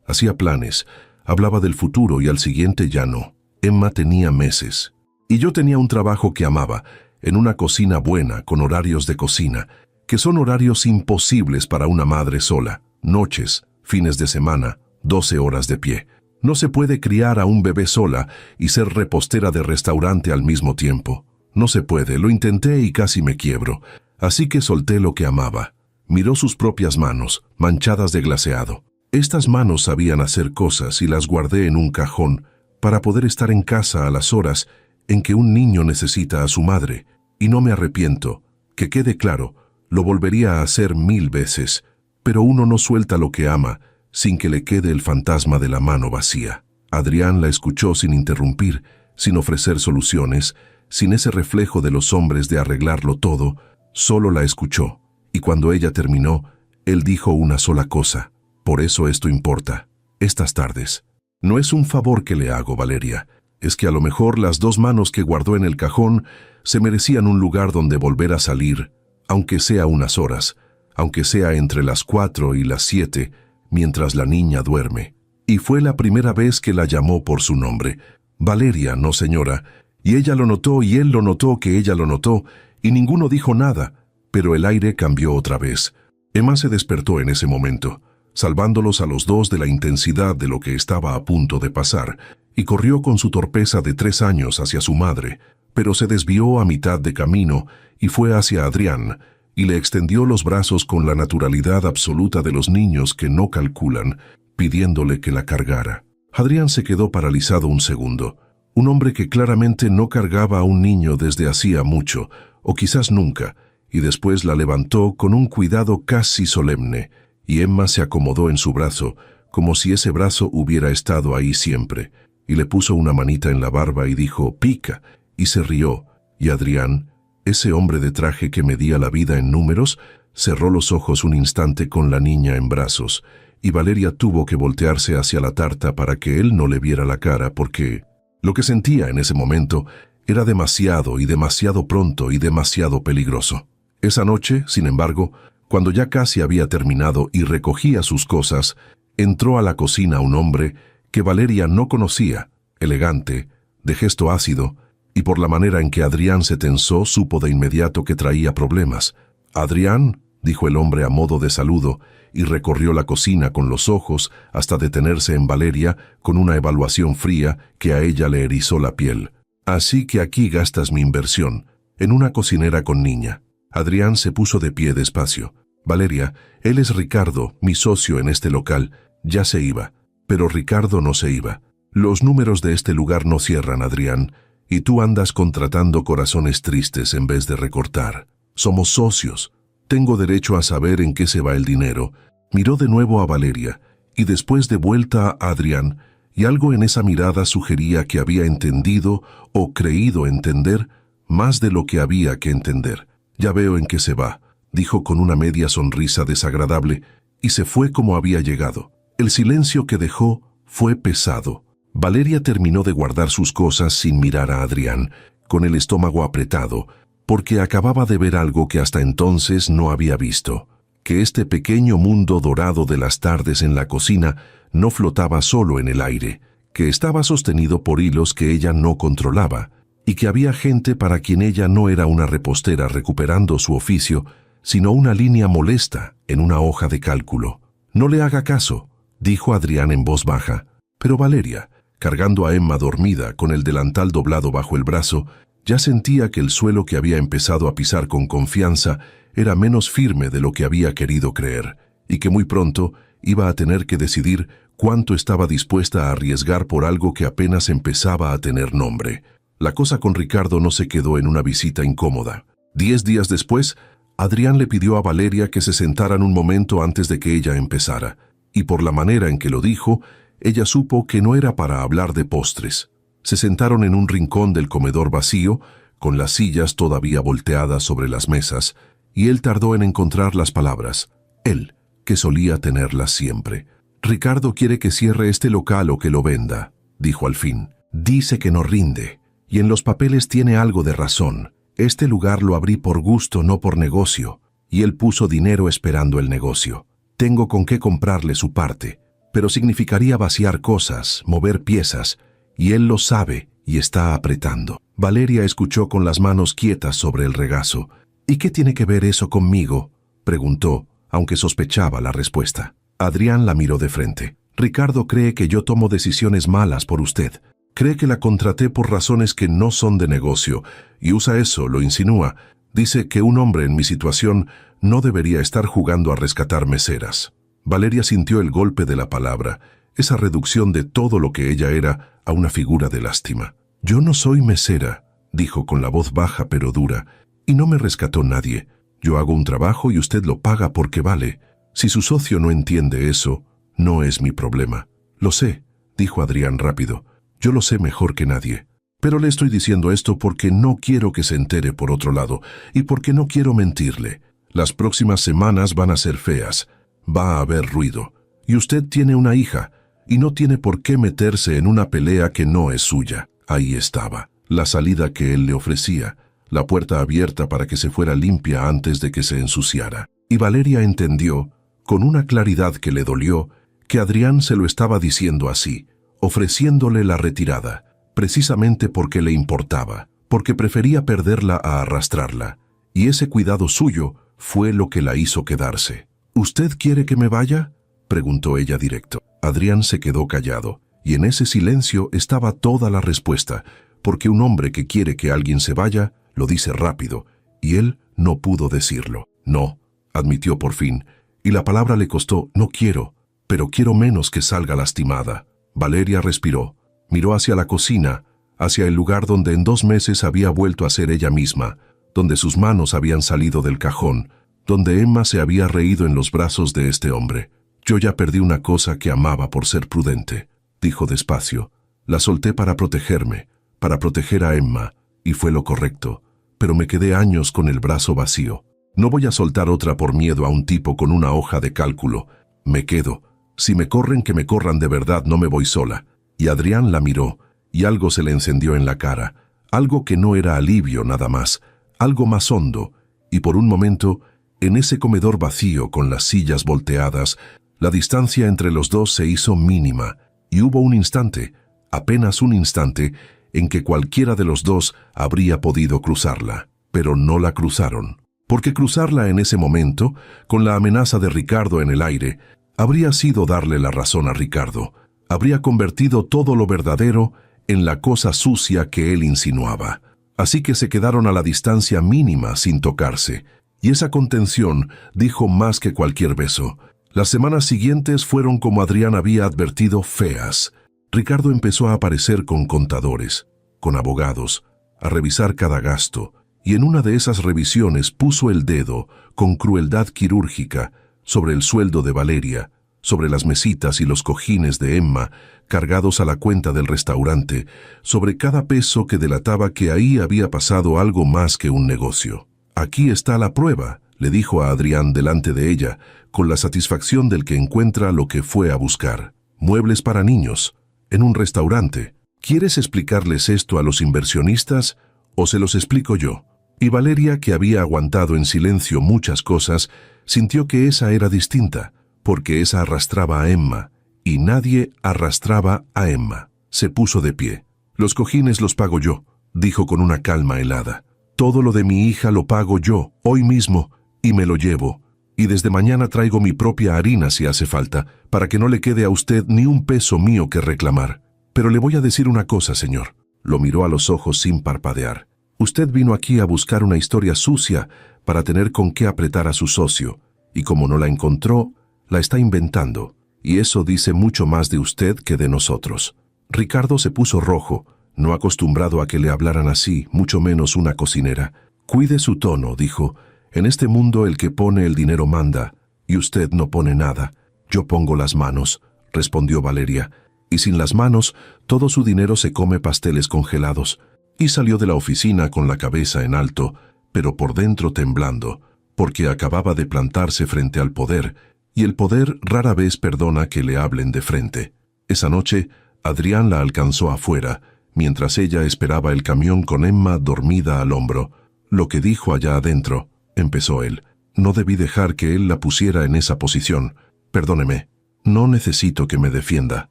hacía planes, hablaba del futuro y al siguiente ya no. Emma tenía meses. Y yo tenía un trabajo que amaba, en una cocina buena, con horarios de cocina, que son horarios imposibles para una madre sola. Noches, fines de semana, 12 horas de pie. No se puede criar a un bebé sola y ser repostera de restaurante al mismo tiempo. No se puede, lo intenté y casi me quiebro. Así que solté lo que amaba. Miró sus propias manos, manchadas de glaseado. Estas manos sabían hacer cosas y las guardé en un cajón para poder estar en casa a las horas en que un niño necesita a su madre. Y no me arrepiento. Que quede claro, lo volvería a hacer 1000 veces. Pero uno no suelta lo que ama sin que le quede el fantasma de la mano vacía. Adrián la escuchó sin interrumpir, sin ofrecer soluciones, sin ese reflejo de los hombres de arreglarlo todo. Solo la escuchó. Y cuando ella terminó, él dijo una sola cosa. «Por eso esto importa. Estas tardes. No es un favor que le hago, Valeria. Es que a lo mejor las 2 manos que guardó en el cajón se merecían un lugar donde volver a salir, aunque sea unas horas, aunque sea entre las 4 y las 7, mientras la niña duerme». Y fue la primera vez que la llamó por su nombre. «Valeria, no señora». Y ella lo notó y él lo notó que ella lo notó, y ninguno dijo nada, pero el aire cambió otra vez. Emma se despertó en ese momento, salvándolos a los 2 de la intensidad de lo que estaba a punto de pasar, y corrió con su torpeza de 3 años hacia su madre, pero se desvió a mitad de camino y fue hacia Adrián, y le extendió los brazos con la naturalidad absoluta de los niños que no calculan, pidiéndole que la cargara. Adrián se quedó paralizado un segundo. Un hombre que claramente no cargaba a un niño desde hacía mucho, o quizás nunca, y después la levantó con un cuidado casi solemne, y Emma se acomodó en su brazo, como si ese brazo hubiera estado ahí siempre, y le puso una manita en la barba y dijo «pica», y se rió, y Adrián, ese hombre de traje que medía la vida en números, cerró los ojos un instante con la niña en brazos, y Valeria tuvo que voltearse hacia la tarta para que él no le viera la cara, porque lo que sentía en ese momento era demasiado y demasiado pronto y demasiado peligroso. Esa noche, sin embargo, cuando ya casi había terminado y recogía sus cosas, entró a la cocina un hombre que Valeria no conocía, elegante, de gesto ácido, y por la manera en que Adrián se tensó supo de inmediato que traía problemas. «Adrián», dijo el hombre a modo de saludo, y recorrió la cocina con los ojos hasta detenerse en Valeria con una evaluación fría que a ella le erizó la piel. «Así que aquí gastas mi inversión, en una cocinera con niña». Adrián se puso de pie despacio. «Valeria, él es Ricardo, mi socio en este local. Ya se iba». Pero Ricardo no se iba. «Los números de este lugar no cierran, Adrián, y tú andas contratando corazones tristes en vez de recortar. Somos socios. Tengo derecho a saber en qué se va el dinero». Miró de nuevo a Valeria, y después de vuelta a Adrián, y algo en esa mirada sugería que había entendido o creído entender más de lo que había que entender. «Ya veo en qué se va», dijo con una media sonrisa desagradable, y se fue como había llegado. El silencio que dejó fue pesado. Valeria terminó de guardar sus cosas sin mirar a Adrián, con el estómago apretado, porque acababa de ver algo que hasta entonces no había visto, que este pequeño mundo dorado de las tardes en la cocina no flotaba solo en el aire, que estaba sostenido por hilos que ella no controlaba, y que había gente para quien ella no era una repostera recuperando su oficio, sino una línea molesta en una hoja de cálculo. «No le haga caso», dijo Adrián en voz baja, pero Valeria, cargando a Emma dormida con el delantal doblado bajo el brazo, ya sentía que el suelo que había empezado a pisar con confianza era menos firme de lo que había querido creer, y que muy pronto iba a tener que decidir cuánto estaba dispuesta a arriesgar por algo que apenas empezaba a tener nombre. La cosa con Ricardo no se quedó en una visita incómoda. 10 días después, Adrián le pidió a Valeria que se sentaran un momento antes de que ella empezara, y por la manera en que lo dijo, ella supo que no era para hablar de postres. Se sentaron en un rincón del comedor vacío, con las sillas todavía volteadas sobre las mesas, y él tardó en encontrar las palabras. Él, que solía tenerlas siempre. «Ricardo quiere que cierre este local o que lo venda», dijo al fin. «Dice que no rinde, y en los papeles tiene algo de razón. Este lugar lo abrí por gusto, no por negocio, y él puso dinero esperando el negocio. Tengo con qué comprarle su parte, pero significaría vaciar cosas, mover piezas, y él lo sabe y está apretando». Valeria escuchó con las manos quietas sobre el regazo. «¿Y qué tiene que ver eso conmigo?», preguntó, aunque sospechaba la respuesta. Adrián la miró de frente. «Ricardo cree que yo tomo decisiones malas por usted. Cree que la contraté por razones que no son de negocio, y usa eso, lo insinúa. Dice que un hombre en mi situación no debería estar jugando a rescatar meseras». Valeria sintió el golpe de la palabra, esa reducción de todo lo que ella era a una figura de lástima. «Yo no soy mesera», dijo con la voz baja pero dura, «y no me rescató nadie. Yo hago un trabajo y usted lo paga porque vale. Si su socio no entiende eso, no es mi problema». «Lo sé», dijo Adrián rápido. «Yo lo sé mejor que nadie. Pero le estoy diciendo esto porque no quiero que se entere por otro lado y porque no quiero mentirle. Las próximas semanas van a ser feas. Va a haber ruido. Y usted tiene una hija y no tiene por qué meterse en una pelea que no es suya». Ahí estaba, la salida que él le ofrecía, la puerta abierta para que se fuera limpia antes de que se ensuciara. Y Valeria entendió, con una claridad que le dolió, que Adrián se lo estaba diciendo así, ofreciéndole la retirada, precisamente porque le importaba, porque prefería perderla a arrastrarla, y ese cuidado suyo fue lo que la hizo quedarse. «¿Usted quiere que me vaya?», preguntó ella directo. Adrián se quedó callado, y en ese silencio estaba toda la respuesta, porque un hombre que quiere que alguien se vaya, lo dice rápido, y él no pudo decirlo. «No», admitió por fin, y la palabra le costó. «No quiero, pero quiero menos que salga lastimada». Valeria respiró, miró hacia la cocina, hacia el lugar donde en 2 meses había vuelto a ser ella misma, donde sus manos habían salido del cajón, donde Emma se había reído en los brazos de este hombre. «Yo ya perdí una cosa que amaba por ser prudente», dijo despacio. «La solté para protegerme, para proteger a Emma, y fue lo correcto, pero me quedé años con el brazo vacío. No voy a soltar otra por miedo a un tipo con una hoja de cálculo. Me quedo. Si me corren, que me corran de verdad, no me voy sola». Y Adrián la miró, y algo se le encendió en la cara, algo que no era alivio nada más, algo más hondo, y por un momento, en ese comedor vacío con las sillas volteadas, la distancia entre los dos se hizo mínima, y hubo un instante, apenas un instante, en que cualquiera de los dos habría podido cruzarla. Pero no la cruzaron, porque cruzarla en ese momento, con la amenaza de Ricardo en el aire, habría sido darle la razón a Ricardo, habría convertido todo lo verdadero en la cosa sucia que él insinuaba. Así que se quedaron a la distancia mínima sin tocarse, y esa contención dijo más que cualquier beso. Las semanas siguientes fueron, como Adrián había advertido, feas. Ricardo empezó a aparecer con contadores, con abogados, a revisar cada gasto, y en una de esas revisiones puso el dedo, con crueldad quirúrgica, sobre el sueldo de Valeria, sobre las mesitas y los cojines de Emma, cargados a la cuenta del restaurante, sobre cada peso que delataba que ahí había pasado algo más que un negocio. «Aquí está la prueba», le dijo a Adrián delante de ella, con la satisfacción del que encuentra lo que fue a buscar. Muebles para niños, en un restaurante. ¿Quieres explicarles esto a los inversionistas o se los explico yo? Y Valeria, que había aguantado en silencio muchas cosas, sintió que esa era distinta, porque esa arrastraba a Emma, y nadie arrastraba a Emma. Se puso de pie. Los cojines los pago yo, dijo con una calma helada. Todo lo de mi hija lo pago yo, hoy mismo, y me lo llevo. Y desde mañana traigo mi propia harina si hace falta, para que no le quede a usted ni un peso mío que reclamar. Pero le voy a decir una cosa, señor. Lo miró a los ojos sin parpadear. Usted vino aquí a buscar una historia sucia para tener con qué apretar a su socio, y como no la encontró, la está inventando. Y eso dice mucho más de usted que de nosotros. Ricardo se puso rojo, no acostumbrado a que le hablaran así, mucho menos una cocinera. Cuide su tono, dijo. En este mundo el que pone el dinero manda, y usted no pone nada. Yo pongo las manos, respondió Valeria, y sin las manos todo su dinero se come pasteles congelados. Y salió de la oficina con la cabeza en alto, pero por dentro temblando, porque acababa de plantarse frente al poder, y el poder rara vez perdona que le hablen de frente. Esa noche, Adrián la alcanzó afuera, mientras ella esperaba el camión con Emma dormida al hombro. Lo que dijo allá adentro, empezó él. No debí dejar que él la pusiera en esa posición. Perdóneme. No necesito que me defienda,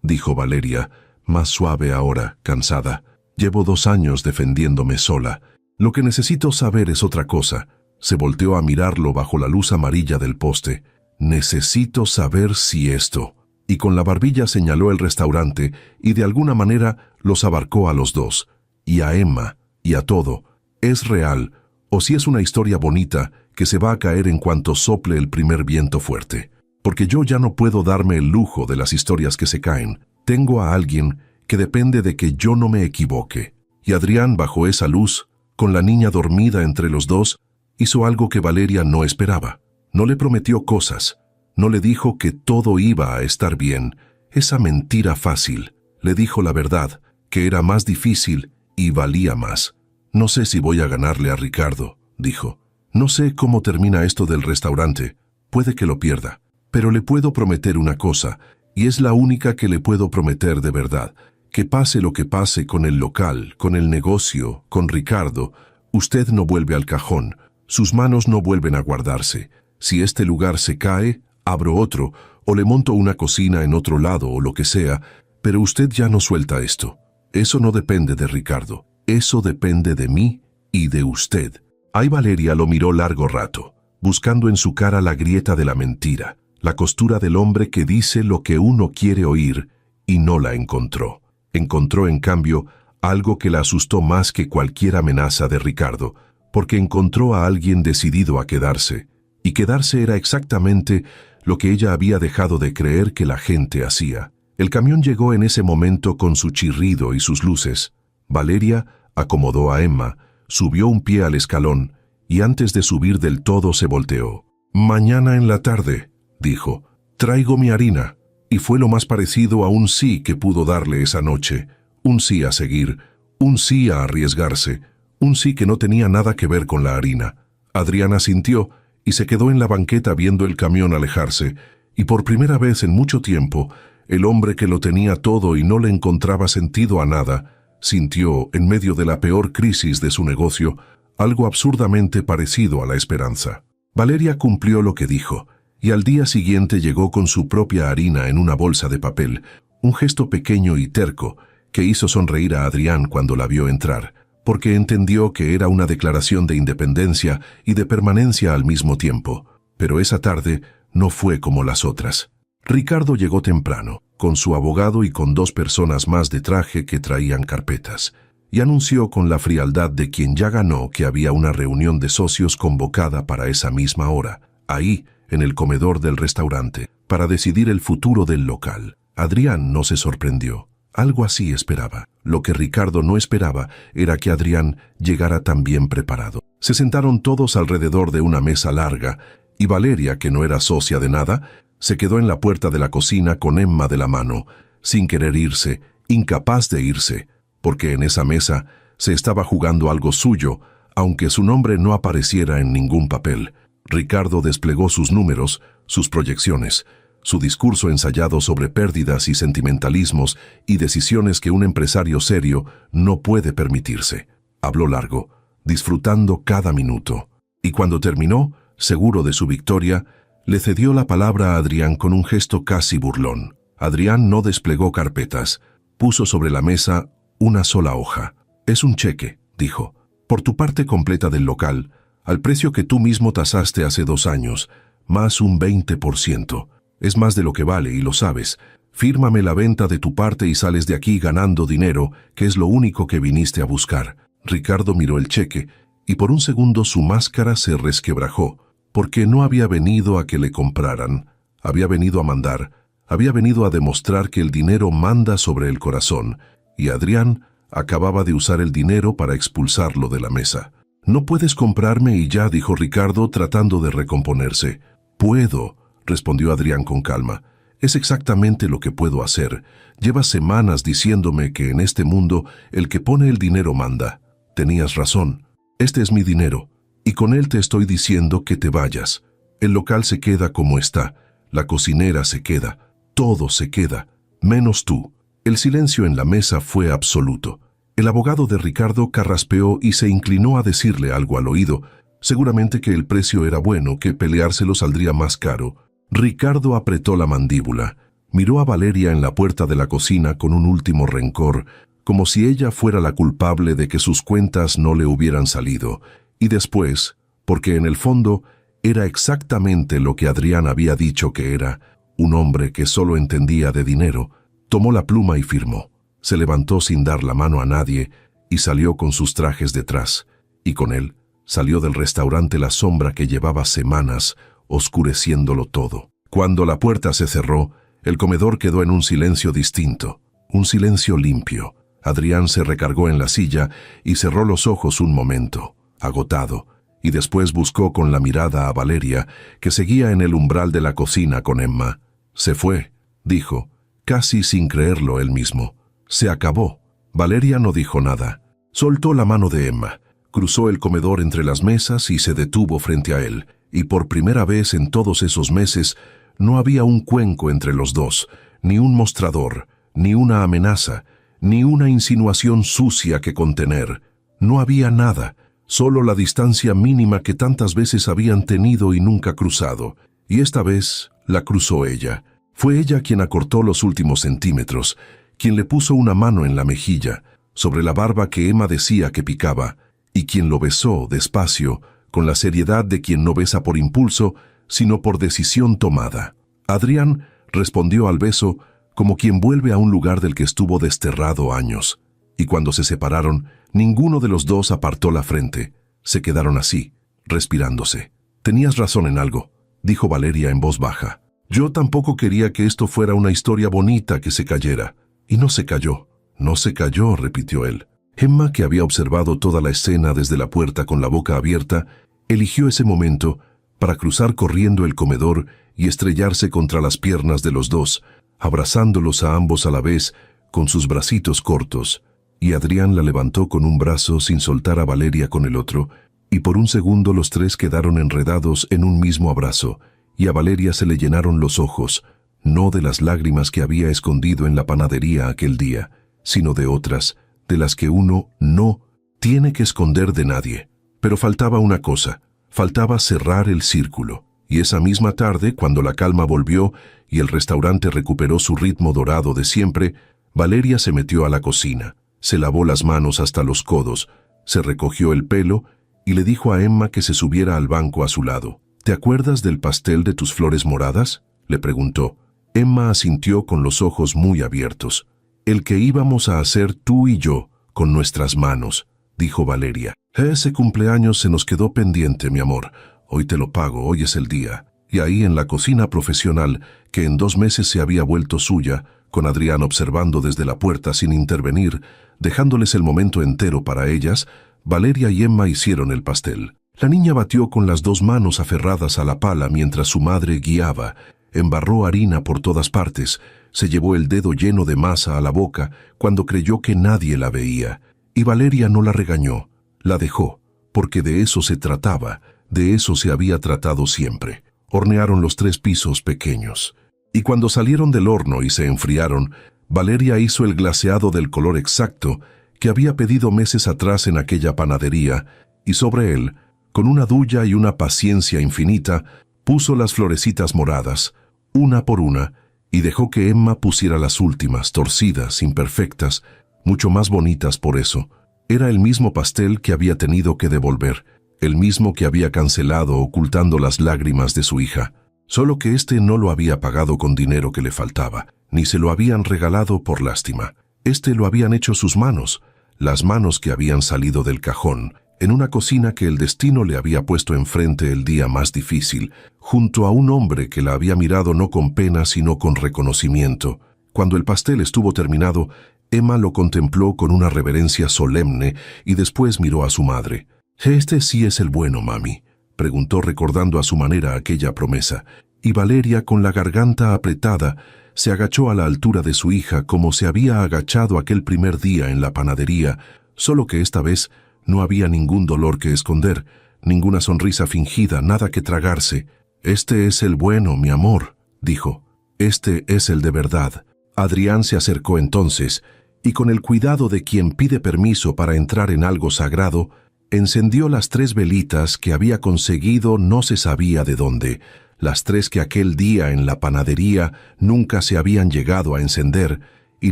dijo Valeria, más suave ahora, cansada. Llevo 2 años defendiéndome sola. Lo que necesito saber es otra cosa. Se volteó a mirarlo bajo la luz amarilla del poste. Necesito saber si esto. Y con la barbilla señaló el restaurante y de alguna manera los abarcó a los dos. Y a Emma, y a todo. ¿Es real o si es una historia bonita que se va a caer en cuanto sople el primer viento fuerte? Porque yo ya no puedo darme el lujo de las historias que se caen. Tengo a alguien que depende de que yo no me equivoque. Y Adrián, bajo esa luz, con la niña dormida entre los dos, hizo algo que Valeria no esperaba. No le prometió cosas. No le dijo que todo iba a estar bien. Esa mentira fácil. Le dijo la verdad, que era más difícil y valía más. No sé si voy a ganarle a Ricardo, dijo. No sé cómo termina esto del restaurante. Puede que lo pierda. Pero le puedo prometer una cosa, y es la única que le puedo prometer de verdad. Que pase lo que pase con el local, con el negocio, con Ricardo, usted no vuelve al cajón, sus manos no vuelven a guardarse. Si este lugar se cae, abro otro, o le monto una cocina en otro lado o lo que sea, pero usted ya no suelta esto. Eso no depende de Ricardo, eso depende de mí y de usted. Ahí Valeria lo miró largo rato, buscando en su cara la grieta de la mentira, la costura del hombre que dice lo que uno quiere oír, y no la encontró. Encontró, en cambio, algo que la asustó más que cualquier amenaza de Ricardo, porque encontró a alguien decidido a quedarse, y quedarse era exactamente lo que ella había dejado de creer que la gente hacía. El camión llegó en ese momento con su chirrido y sus luces. Valeria acomodó a Emma, subió un pie al escalón, y antes de subir del todo se volteó. «Mañana en la tarde», dijo, «traigo mi harina». Y fue lo más parecido a un sí que pudo darle esa noche, un sí a seguir, un sí a arriesgarse, un sí que no tenía nada que ver con la harina. Adriana sintió y se quedó en la banqueta viendo el camión alejarse, y por primera vez en mucho tiempo, el hombre que lo tenía todo y no le encontraba sentido a nada, sintió, en medio de la peor crisis de su negocio, algo absurdamente parecido a la esperanza. Valeria cumplió lo que dijo, y al día siguiente llegó con su propia harina en una bolsa de papel, un gesto pequeño y terco que hizo sonreír a Adrián cuando la vio entrar, porque entendió que era una declaración de independencia y de permanencia al mismo tiempo. Pero esa tarde no fue como las otras. Ricardo llegó temprano, con su abogado y con 2 personas más de traje que traían carpetas, y anunció con la frialdad de quien ya ganó que había una reunión de socios convocada para esa misma hora, ahí, en el comedor del restaurante, para decidir el futuro del local. Adrián no se sorprendió. Algo así esperaba. Lo que Ricardo no esperaba era que Adrián llegara tan bien preparado. Se sentaron todos alrededor de una mesa larga, y Valeria, que no era socia de nada, se quedó en la puerta de la cocina con Emma de la mano, sin querer irse, incapaz de irse, porque en esa mesa se estaba jugando algo suyo, aunque su nombre no apareciera en ningún papel. Ricardo desplegó sus números, sus proyecciones, su discurso ensayado sobre pérdidas y sentimentalismos y decisiones que un empresario serio no puede permitirse. Habló largo, disfrutando cada minuto. Y cuando terminó, seguro de su victoria, le cedió la palabra a Adrián con un gesto casi burlón. Adrián no desplegó carpetas. Puso sobre la mesa una sola hoja. «Es un cheque», dijo, «por tu parte completa del local, al precio que tú mismo tasaste hace 2 años, más un 20%. Es más de lo que vale y lo sabes. Fírmame la venta de tu parte y sales de aquí ganando dinero, que es lo único que viniste a buscar». Ricardo miró el cheque y por un segundo su máscara se resquebrajó, porque no había venido a que le compraran, había venido a mandar, había venido a demostrar que el dinero manda sobre el corazón, y Adrián acababa de usar el dinero para expulsarlo de la mesa. «No puedes comprarme y ya», dijo Ricardo tratando de recomponerse. «Puedo», respondió Adrián con calma. «Es exactamente lo que puedo hacer. Llevas semanas diciéndome que en este mundo el que pone el dinero manda. Tenías razón. Este es mi dinero, y con él te estoy diciendo que te vayas. El local se queda como está, la cocinera se queda, todo se queda, menos tú». El silencio en la mesa fue absoluto. El abogado de Ricardo carraspeó y se inclinó a decirle algo al oído, seguramente que el precio era bueno, que peleárselo saldría más caro. Ricardo apretó la mandíbula, miró a Valeria en la puerta de la cocina con un último rencor, como si ella fuera la culpable de que sus cuentas no le hubieran salido, y después, porque en el fondo era exactamente lo que Adrián había dicho que era, un hombre que solo entendía de dinero, tomó la pluma y firmó. Se levantó sin dar la mano a nadie y salió con sus trajes detrás, y con él salió del restaurante la sombra que llevaba semanas oscureciéndolo todo. Cuando la puerta se cerró, el comedor quedó en un silencio distinto, un silencio limpio. Adrián se recargó en la silla y cerró los ojos un momento, agotado, y después buscó con la mirada a Valeria, que seguía en el umbral de la cocina con Emma. «Se fue», dijo, casi sin creerlo él mismo. «Se acabó». Valeria no dijo nada. Soltó la mano de Emma, cruzó el comedor entre las mesas y se detuvo frente a él, y por primera vez en todos esos meses no había un cuenco entre los dos, ni un mostrador, ni una amenaza, ni una insinuación sucia que contener. No había nada, solo la distancia mínima que tantas veces habían tenido y nunca cruzado. Y esta vez la cruzó ella. Fue ella quien acortó los últimos centímetros, quien le puso una mano en la mejilla, sobre la barba que Emma decía que picaba, y quien lo besó despacio, con la seriedad de quien no besa por impulso, sino por decisión tomada. Adrián respondió al beso como quien vuelve a un lugar del que estuvo desterrado años, y cuando se separaron, ninguno de los dos apartó la frente. Se quedaron así, respirándose. «Tenías razón en algo», dijo Valeria en voz baja. «Yo tampoco quería que esto fuera una historia bonita que se cayera». «Y no se cayó, no se cayó», repitió él. Emma, que había observado toda la escena desde la puerta con la boca abierta, eligió ese momento para cruzar corriendo el comedor y estrellarse contra las piernas de los dos, abrazándolos a ambos a la vez con sus bracitos cortos, y Adrián la levantó con un brazo sin soltar a Valeria con el otro, y por un segundo los tres quedaron enredados en un mismo abrazo, y a Valeria se le llenaron los ojos, no de las lágrimas que había escondido en la panadería aquel día, sino de otras, de las que uno no tiene que esconder de nadie. Pero faltaba una cosa, faltaba cerrar el círculo, y esa misma tarde, cuando la calma volvió y el restaurante recuperó su ritmo dorado de siempre, Valeria se metió a la cocina, se lavó las manos hasta los codos, se recogió el pelo y le dijo a Emma que se subiera al banco a su lado. «¿Te acuerdas del pastel de tus flores moradas?», le preguntó. Emma asintió con los ojos muy abiertos. «El que íbamos a hacer tú y yo, con nuestras manos», dijo Valeria. «Ese cumpleaños se nos quedó pendiente, mi amor. Hoy te lo pago, hoy es el día». Y ahí en la cocina profesional, que en 2 meses se había vuelto suya, con Adrián observando desde la puerta sin intervenir, dejándoles el momento entero para ellas, Valeria y Emma hicieron el pastel. La niña batió con las 2 manos aferradas a la pala mientras su madre guiaba, embarró harina por todas partes, se llevó el dedo lleno de masa a la boca cuando creyó que nadie la veía. Y Valeria no la regañó, la dejó, porque de eso se trataba, De eso se había tratado siempre. Hornearon los 3 pisos pequeños. Y cuando salieron del horno y se enfriaron, Valeria hizo el glaseado del color exacto que había pedido meses atrás en aquella panadería, y sobre él, con una dulla y una paciencia infinita, puso las florecitas moradas, una por una, y dejó que Emma pusiera las últimas, torcidas, imperfectas, mucho más bonitas por eso. Era el mismo pastel que había tenido que devolver, el mismo que había cancelado ocultando las lágrimas de su hija, solo que éste no lo había pagado con dinero que le faltaba, ni se lo habían regalado por lástima. Este lo habían hecho sus manos, las manos que habían salido del cajón, en una cocina que el destino le había puesto enfrente el día más difícil, junto a un hombre que la había mirado no con pena sino con reconocimiento. Cuando el pastel estuvo terminado, Emma lo contempló con una reverencia solemne y después miró a su madre. «¿Este sí es el bueno, mami?», preguntó recordando a su manera aquella promesa, y Valeria, con la garganta apretada, se agachó a la altura de su hija como se había agachado aquel primer día en la panadería, solo que esta vez no había ningún dolor que esconder, ninguna sonrisa fingida, nada que tragarse. «Este es el bueno, mi amor», dijo. «Este es el de verdad». Adrián se acercó entonces, y con el cuidado de quien pide permiso para entrar en algo sagrado, encendió las 3 velitas que había conseguido no se sabía de dónde, las 3 que aquel día en la panadería nunca se habían llegado a encender, y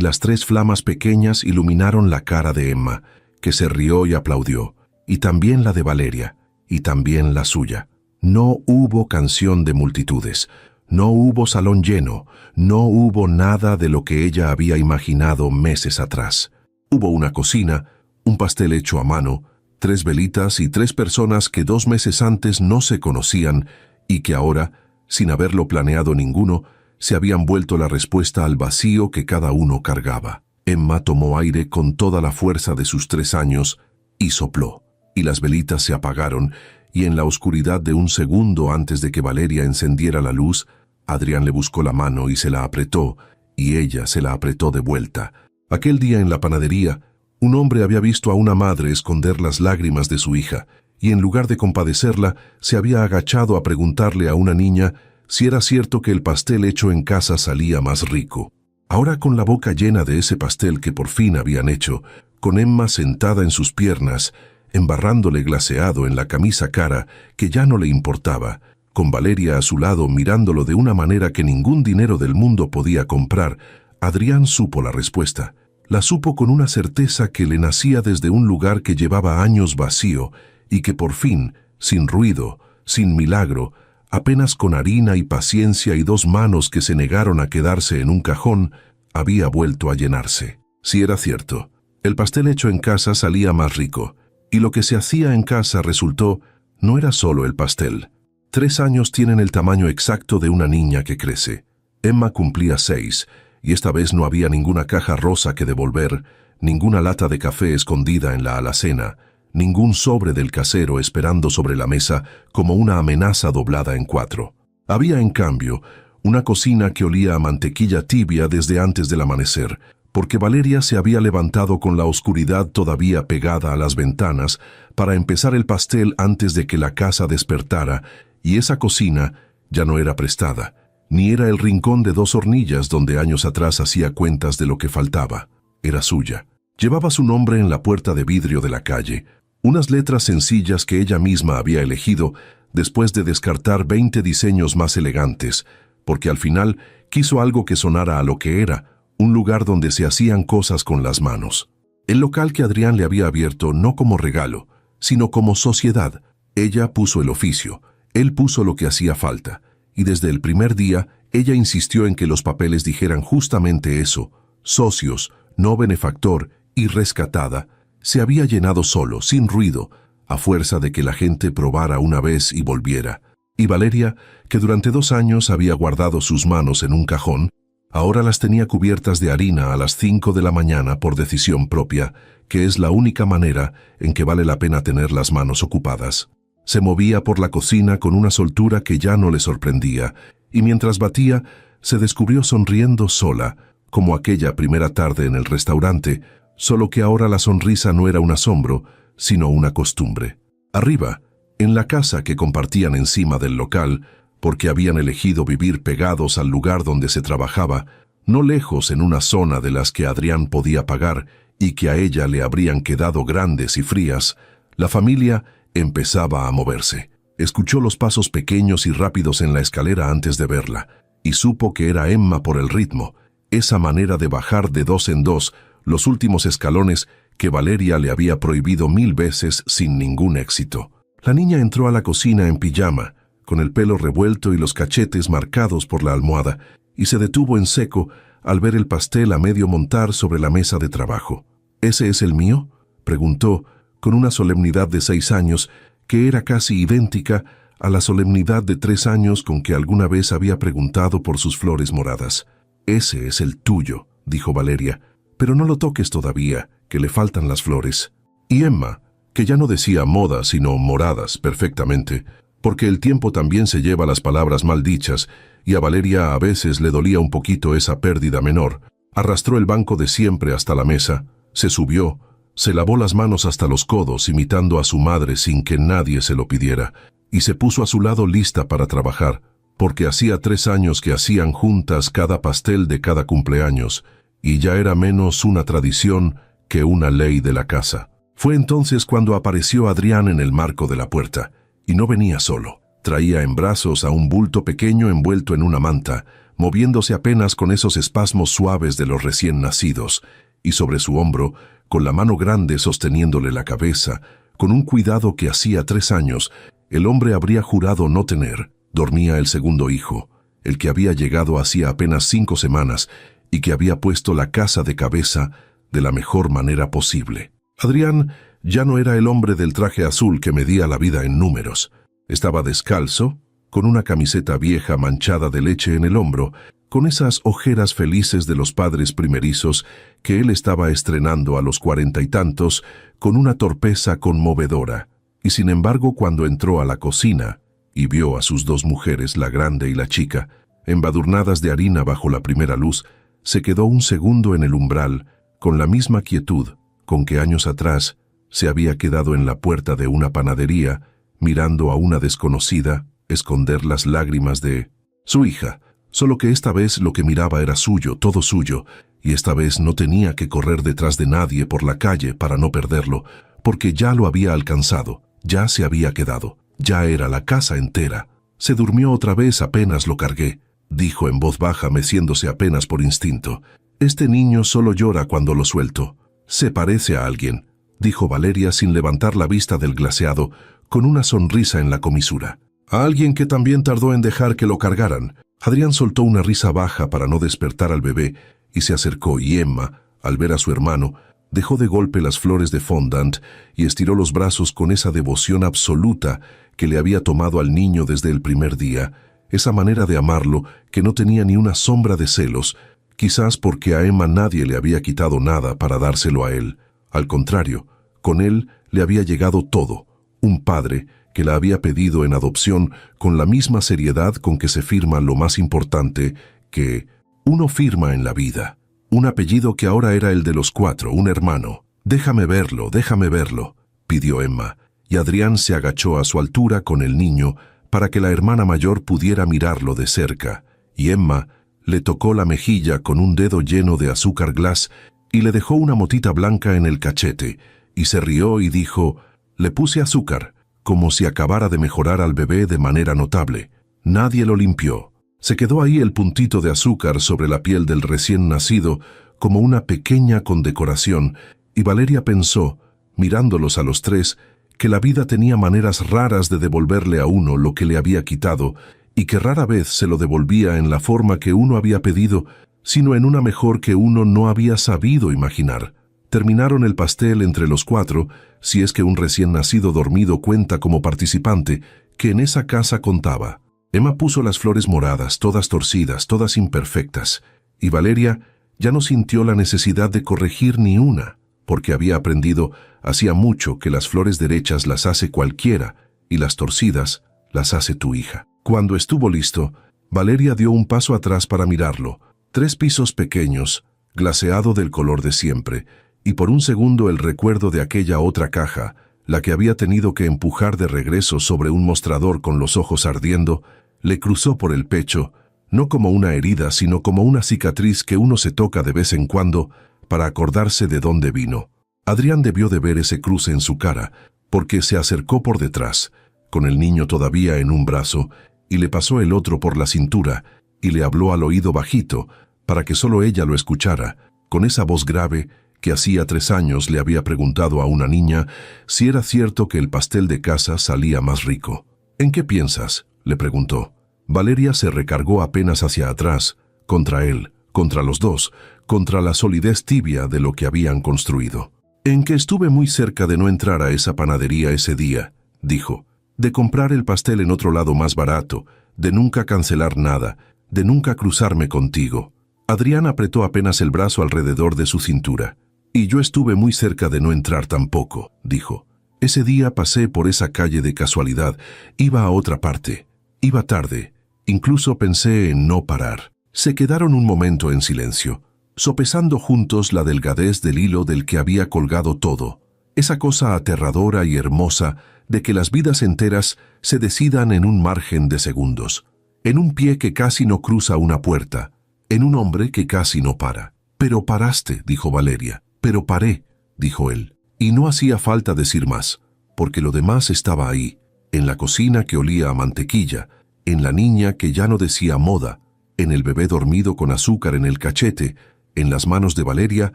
las 3 flamas pequeñas iluminaron la cara de Emma, que se rió y aplaudió, y también la de Valeria, y también la suya. No hubo canción de multitudes, no hubo salón lleno, no hubo nada de lo que ella había imaginado meses atrás. Hubo una cocina, un pastel hecho a mano, 3 velitas y 3 personas que 2 meses antes no se conocían y que ahora, sin haberlo planeado ninguno, se habían vuelto la respuesta al vacío que cada uno cargaba. Emma tomó aire con toda la fuerza de sus 3 años y sopló, y las velitas se apagaron, y en la oscuridad de un segundo antes de que Valeria encendiera la luz, Adrián le buscó la mano y se la apretó, y ella se la apretó de vuelta. Aquel día en la panadería, un hombre había visto a una madre esconder las lágrimas de su hija, y en lugar de compadecerla, se había agachado a preguntarle a una niña si era cierto que el pastel hecho en casa salía más rico. Ahora, con la boca llena de ese pastel que por fin habían hecho, con Emma sentada en sus piernas, embarrándole glaseado en la camisa cara que ya no le importaba, con Valeria a su lado mirándolo de una manera que ningún dinero del mundo podía comprar, Adrián supo la respuesta. La supo con una certeza que le nacía desde un lugar que llevaba años vacío y que por fin, sin ruido, sin milagro, apenas con harina y paciencia y 2 manos que se negaron a quedarse en un cajón, había vuelto a llenarse. Si era cierto, el pastel hecho en casa salía más rico, y lo que se hacía en casa resultó, no era solo el pastel. 3 años tienen el tamaño exacto de una niña que crece. Emma cumplía 6, y esta vez no había ninguna caja rosa que devolver, ninguna lata de café escondida en la alacena, ningún sobre del casero esperando sobre la mesa como una amenaza doblada en 4. Había, en cambio, una cocina que olía a mantequilla tibia desde antes del amanecer, porque Valeria se había levantado con la oscuridad todavía pegada a las ventanas para empezar el pastel antes de que la casa despertara, y esa cocina ya no era prestada, ni era el rincón de 2 hornillas donde años atrás hacía cuentas de lo que faltaba. Era suya. Llevaba su nombre en la puerta de vidrio de la calle, unas letras sencillas que ella misma había elegido después de descartar 20 diseños más elegantes, porque al final quiso algo que sonara a lo que era, un lugar donde se hacían cosas con las manos. El local que Adrián le había abierto no como regalo, sino como sociedad. Ella puso el oficio, él puso lo que hacía falta, y desde el primer día ella insistió en que los papeles dijeran justamente eso: socios, no benefactor, y rescatada. Se había llenado solo, sin ruido, a fuerza de que la gente probara una vez y volviera. Y Valeria, que durante 2 años había guardado sus manos en un cajón, ahora las tenía cubiertas de harina a las 5 de la mañana por decisión propia, que es la única manera en que vale la pena tener las manos ocupadas. Se movía por la cocina con una soltura que ya no le sorprendía, y mientras batía, se descubrió sonriendo sola, como aquella primera tarde en el restaurante, solo que ahora la sonrisa no era un asombro, sino una costumbre. Arriba, En la casa que compartían encima del local, porque habían elegido vivir pegados al lugar donde se trabajaba, no lejos en una zona de las que Adrián podía pagar y que a ella le habrían quedado grandes y frías, la familia empezaba a moverse. Escuchó los pasos pequeños y rápidos en la escalera antes de verla, y supo que era Emma por el ritmo, esa manera de bajar de dos en dos los últimos escalones que Valeria le había prohibido 1000 veces sin ningún éxito. La niña entró a la cocina en pijama, con el pelo revuelto y los cachetes marcados por la almohada, y se detuvo en seco al ver el pastel a medio montar sobre la mesa de trabajo. ¿Ese es el mío?, preguntó, con una solemnidad de 6 años que era casi idéntica a la solemnidad de 3 años con que alguna vez había preguntado por sus flores moradas. «Ese es el tuyo», dijo Valeria, «pero no lo toques todavía, que le faltan las flores». Y Emma, que ya no decía modas sino moradas perfectamente, porque el tiempo también se lleva las palabras mal dichas, y a Valeria a veces le dolía un poquito esa pérdida menor, arrastró el banco de siempre hasta la mesa, se subió, se lavó las manos hasta los codos imitando a su madre sin que nadie se lo pidiera, y se puso a su lado lista para trabajar, porque hacía 3 años que hacían juntas cada pastel de cada cumpleaños, y ya era menos una tradición que una ley de la casa. Fue entonces cuando apareció Adrián en el marco de la puerta, y no venía solo. Traía en brazos a un bulto pequeño envuelto en una manta, moviéndose apenas con esos espasmos suaves de los recién nacidos, y sobre su hombro, con la mano grande sosteniéndole la cabeza, con un cuidado que hacía 3 años, el hombre habría jurado no tener, dormía el segundo hijo, el que había llegado hacía apenas 5 semanas y que había puesto la casa de cabeza de la mejor manera posible. Adrián ya no era el hombre del traje azul que medía la vida en números. Estaba descalzo, con una camiseta vieja manchada de leche en el hombro, con esas ojeras felices de los padres primerizos que él estaba estrenando a los 40 y tantos, con una torpeza conmovedora. Y sin embargo, cuando entró a la cocina y vio a sus 2 mujeres, la grande y la chica, embadurnadas de harina bajo la primera luz, se quedó un segundo en el umbral, con la misma quietud con que años atrás se había quedado en la puerta de una panadería, mirando a una desconocida esconder las lágrimas de su hija, solo que esta vez lo que miraba era suyo, todo suyo, y esta vez no tenía que correr detrás de nadie por la calle para no perderlo, porque ya lo había alcanzado, ya se había quedado, ya era la casa entera. Se durmió otra vez apenas lo cargué, dijo en voz baja meciéndose apenas por instinto. Este niño solo llora cuando lo suelto. Se parece a alguien, dijo Valeria sin levantar la vista del glaseado, con una sonrisa en la comisura. A alguien que también tardó en dejar que lo cargaran. Adrián soltó una risa baja para no despertar al bebé y se acercó, y Emma, al ver a su hermano, dejó de golpe las flores de fondant y estiró los brazos con esa devoción absoluta que le había tomado al niño desde el primer día, esa manera de amarlo que no tenía ni una sombra de celos, quizás porque a Emma nadie le había quitado nada para dárselo a él. Al contrario, con él le había llegado todo, un padre que la había pedido en adopción con la misma seriedad con que se firma lo más importante que uno firma en la vida. Un apellido que ahora era el de los 4, un hermano. Déjame verlo, pidió Emma, y Adrián se agachó a su altura con el niño para que la hermana mayor pudiera mirarlo de cerca, y Emma le tocó la mejilla con un dedo lleno de azúcar glass y le dejó una motita blanca en el cachete, y se rió y dijo, «Le puse azúcar», como si acabara de mejorar al bebé de manera notable. Nadie lo limpió. Se quedó ahí el puntito de azúcar sobre la piel del recién nacido como una pequeña condecoración, y Valeria pensó, mirándolos a los 3, que la vida tenía maneras raras de devolverle a uno lo que le había quitado, y que rara vez se lo devolvía en la forma que uno había pedido, sino en una mejor que uno no había sabido imaginar. Terminaron el pastel entre los 4, si es que un recién nacido dormido cuenta como participante, que en esa casa contaba. Emma puso las flores moradas, todas torcidas, todas imperfectas, y Valeria ya no sintió la necesidad de corregir ni una, porque había aprendido hacía mucho que las flores derechas las hace cualquiera y las torcidas las hace tu hija. Cuando estuvo listo, Valeria dio un paso atrás para mirarlo. 3 pisos pequeños, glaseado del color de siempre, y por un segundo el recuerdo de aquella otra caja la que había tenido que empujar de regreso sobre un mostrador con los ojos ardiendo, le cruzó por el pecho, no como una herida, sino como una cicatriz que uno se toca de vez en cuando para acordarse de dónde vino. Adrián debió de ver ese cruce en su cara, porque se acercó por detrás, con el niño todavía en un brazo, y le pasó el otro por la cintura, y le habló al oído bajito, para que solo ella lo escuchara, con esa voz grave que hacía 3 años le había preguntado a una niña si era cierto que el pastel de casa salía más rico. «¿En qué piensas?», le preguntó. Valeria se recargó apenas hacia atrás, contra él, contra los dos, contra la solidez tibia de lo que habían construido. «En que estuve muy cerca de no entrar a esa panadería ese día», dijo, «de comprar el pastel en otro lado más barato, de nunca cancelar nada, de nunca cruzarme contigo». Adrián apretó apenas el brazo alrededor de su cintura. «Y yo estuve muy cerca de no entrar tampoco», dijo. «Ese día pasé por esa calle de casualidad, iba a otra parte, iba tarde, incluso pensé en no parar». Se quedaron un momento en silencio, sopesando juntos la delgadez del hilo del que había colgado todo, esa cosa aterradora y hermosa de que las vidas enteras se decidan en un margen de segundos, en un pie que casi no cruza una puerta, en un hombre que casi no para. «Pero paraste», dijo Valeria. «Pero paré», dijo él. Y no hacía falta decir más, porque lo demás estaba ahí, en la cocina que olía a mantequilla, en la niña que ya no decía moda, en el bebé dormido con azúcar en el cachete, en las manos de Valeria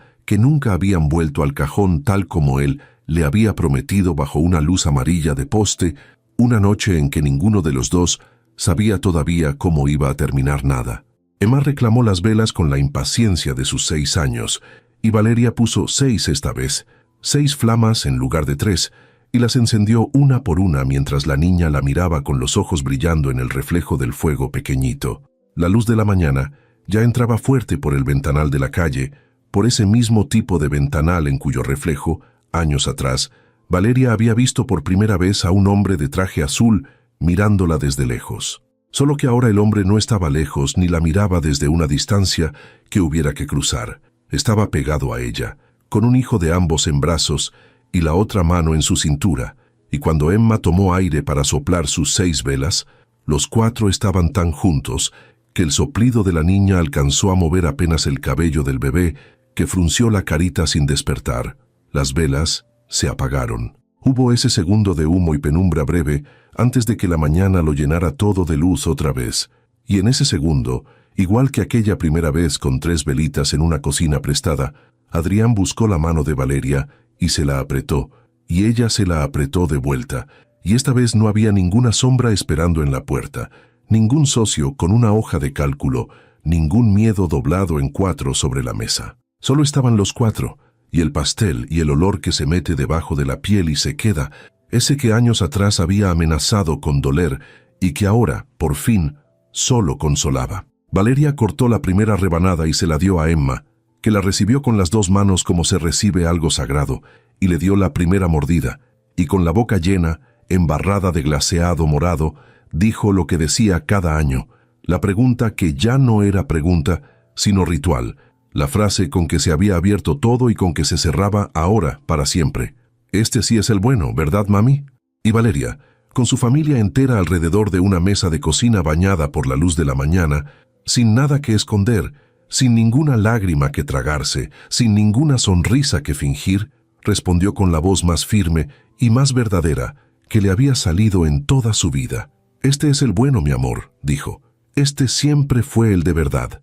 que nunca habían vuelto al cajón tal como él le había prometido bajo una luz amarilla de poste, una noche en que ninguno de los dos sabía todavía cómo iba a terminar nada. Emma reclamó las velas con la impaciencia de sus 6 años, y Valeria puso 6 esta vez, 6 flamas en lugar de 3, y las encendió una por una mientras la niña la miraba con los ojos brillando en el reflejo del fuego pequeñito. La luz de la mañana ya entraba fuerte por el ventanal de la calle, por ese mismo tipo de ventanal en cuyo reflejo, años atrás, Valeria había visto por primera vez a un hombre de traje azul mirándola desde lejos. Solo que ahora el hombre no estaba lejos ni la miraba desde una distancia que hubiera que cruzar. Estaba pegado a ella, con un hijo de ambos en brazos y la otra mano en su cintura, y cuando Emma tomó aire para soplar sus 6 velas, los 4 estaban tan juntos que el soplido de la niña alcanzó a mover apenas el cabello del bebé, que frunció la carita sin despertar. Las velas se apagaron. Hubo ese segundo de humo y penumbra breve antes de que la mañana lo llenara todo de luz otra vez. Y en ese segundo, igual que aquella primera vez con 3 velitas en una cocina prestada, Adrián buscó la mano de Valeria y se la apretó, y ella se la apretó de vuelta, y esta vez no había ninguna sombra esperando en la puerta, ningún socio con una hoja de cálculo, ningún miedo doblado en 4 sobre la mesa. Solo estaban los 4, y el pastel y el olor que se mete debajo de la piel y se queda, ese que años atrás había amenazado con doler y que ahora, por fin, solo consolaba. Valeria cortó la primera rebanada y se la dio a Emma, que la recibió con las 2 manos como se recibe algo sagrado, y le dio la primera mordida, y con la boca llena, embarrada de glaseado morado, dijo lo que decía cada año, la pregunta que ya no era pregunta, sino ritual, la frase con que se había abierto todo y con que se cerraba ahora para siempre. «Este sí es el bueno, ¿verdad, mami?» Y Valeria, con su familia entera alrededor de una mesa de cocina bañada por la luz de la mañana, sin nada que esconder, sin ninguna lágrima que tragarse, sin ninguna sonrisa que fingir, respondió con la voz más firme y más verdadera que le había salido en toda su vida. «Este es el bueno, mi amor», dijo. «Este siempre fue el de verdad».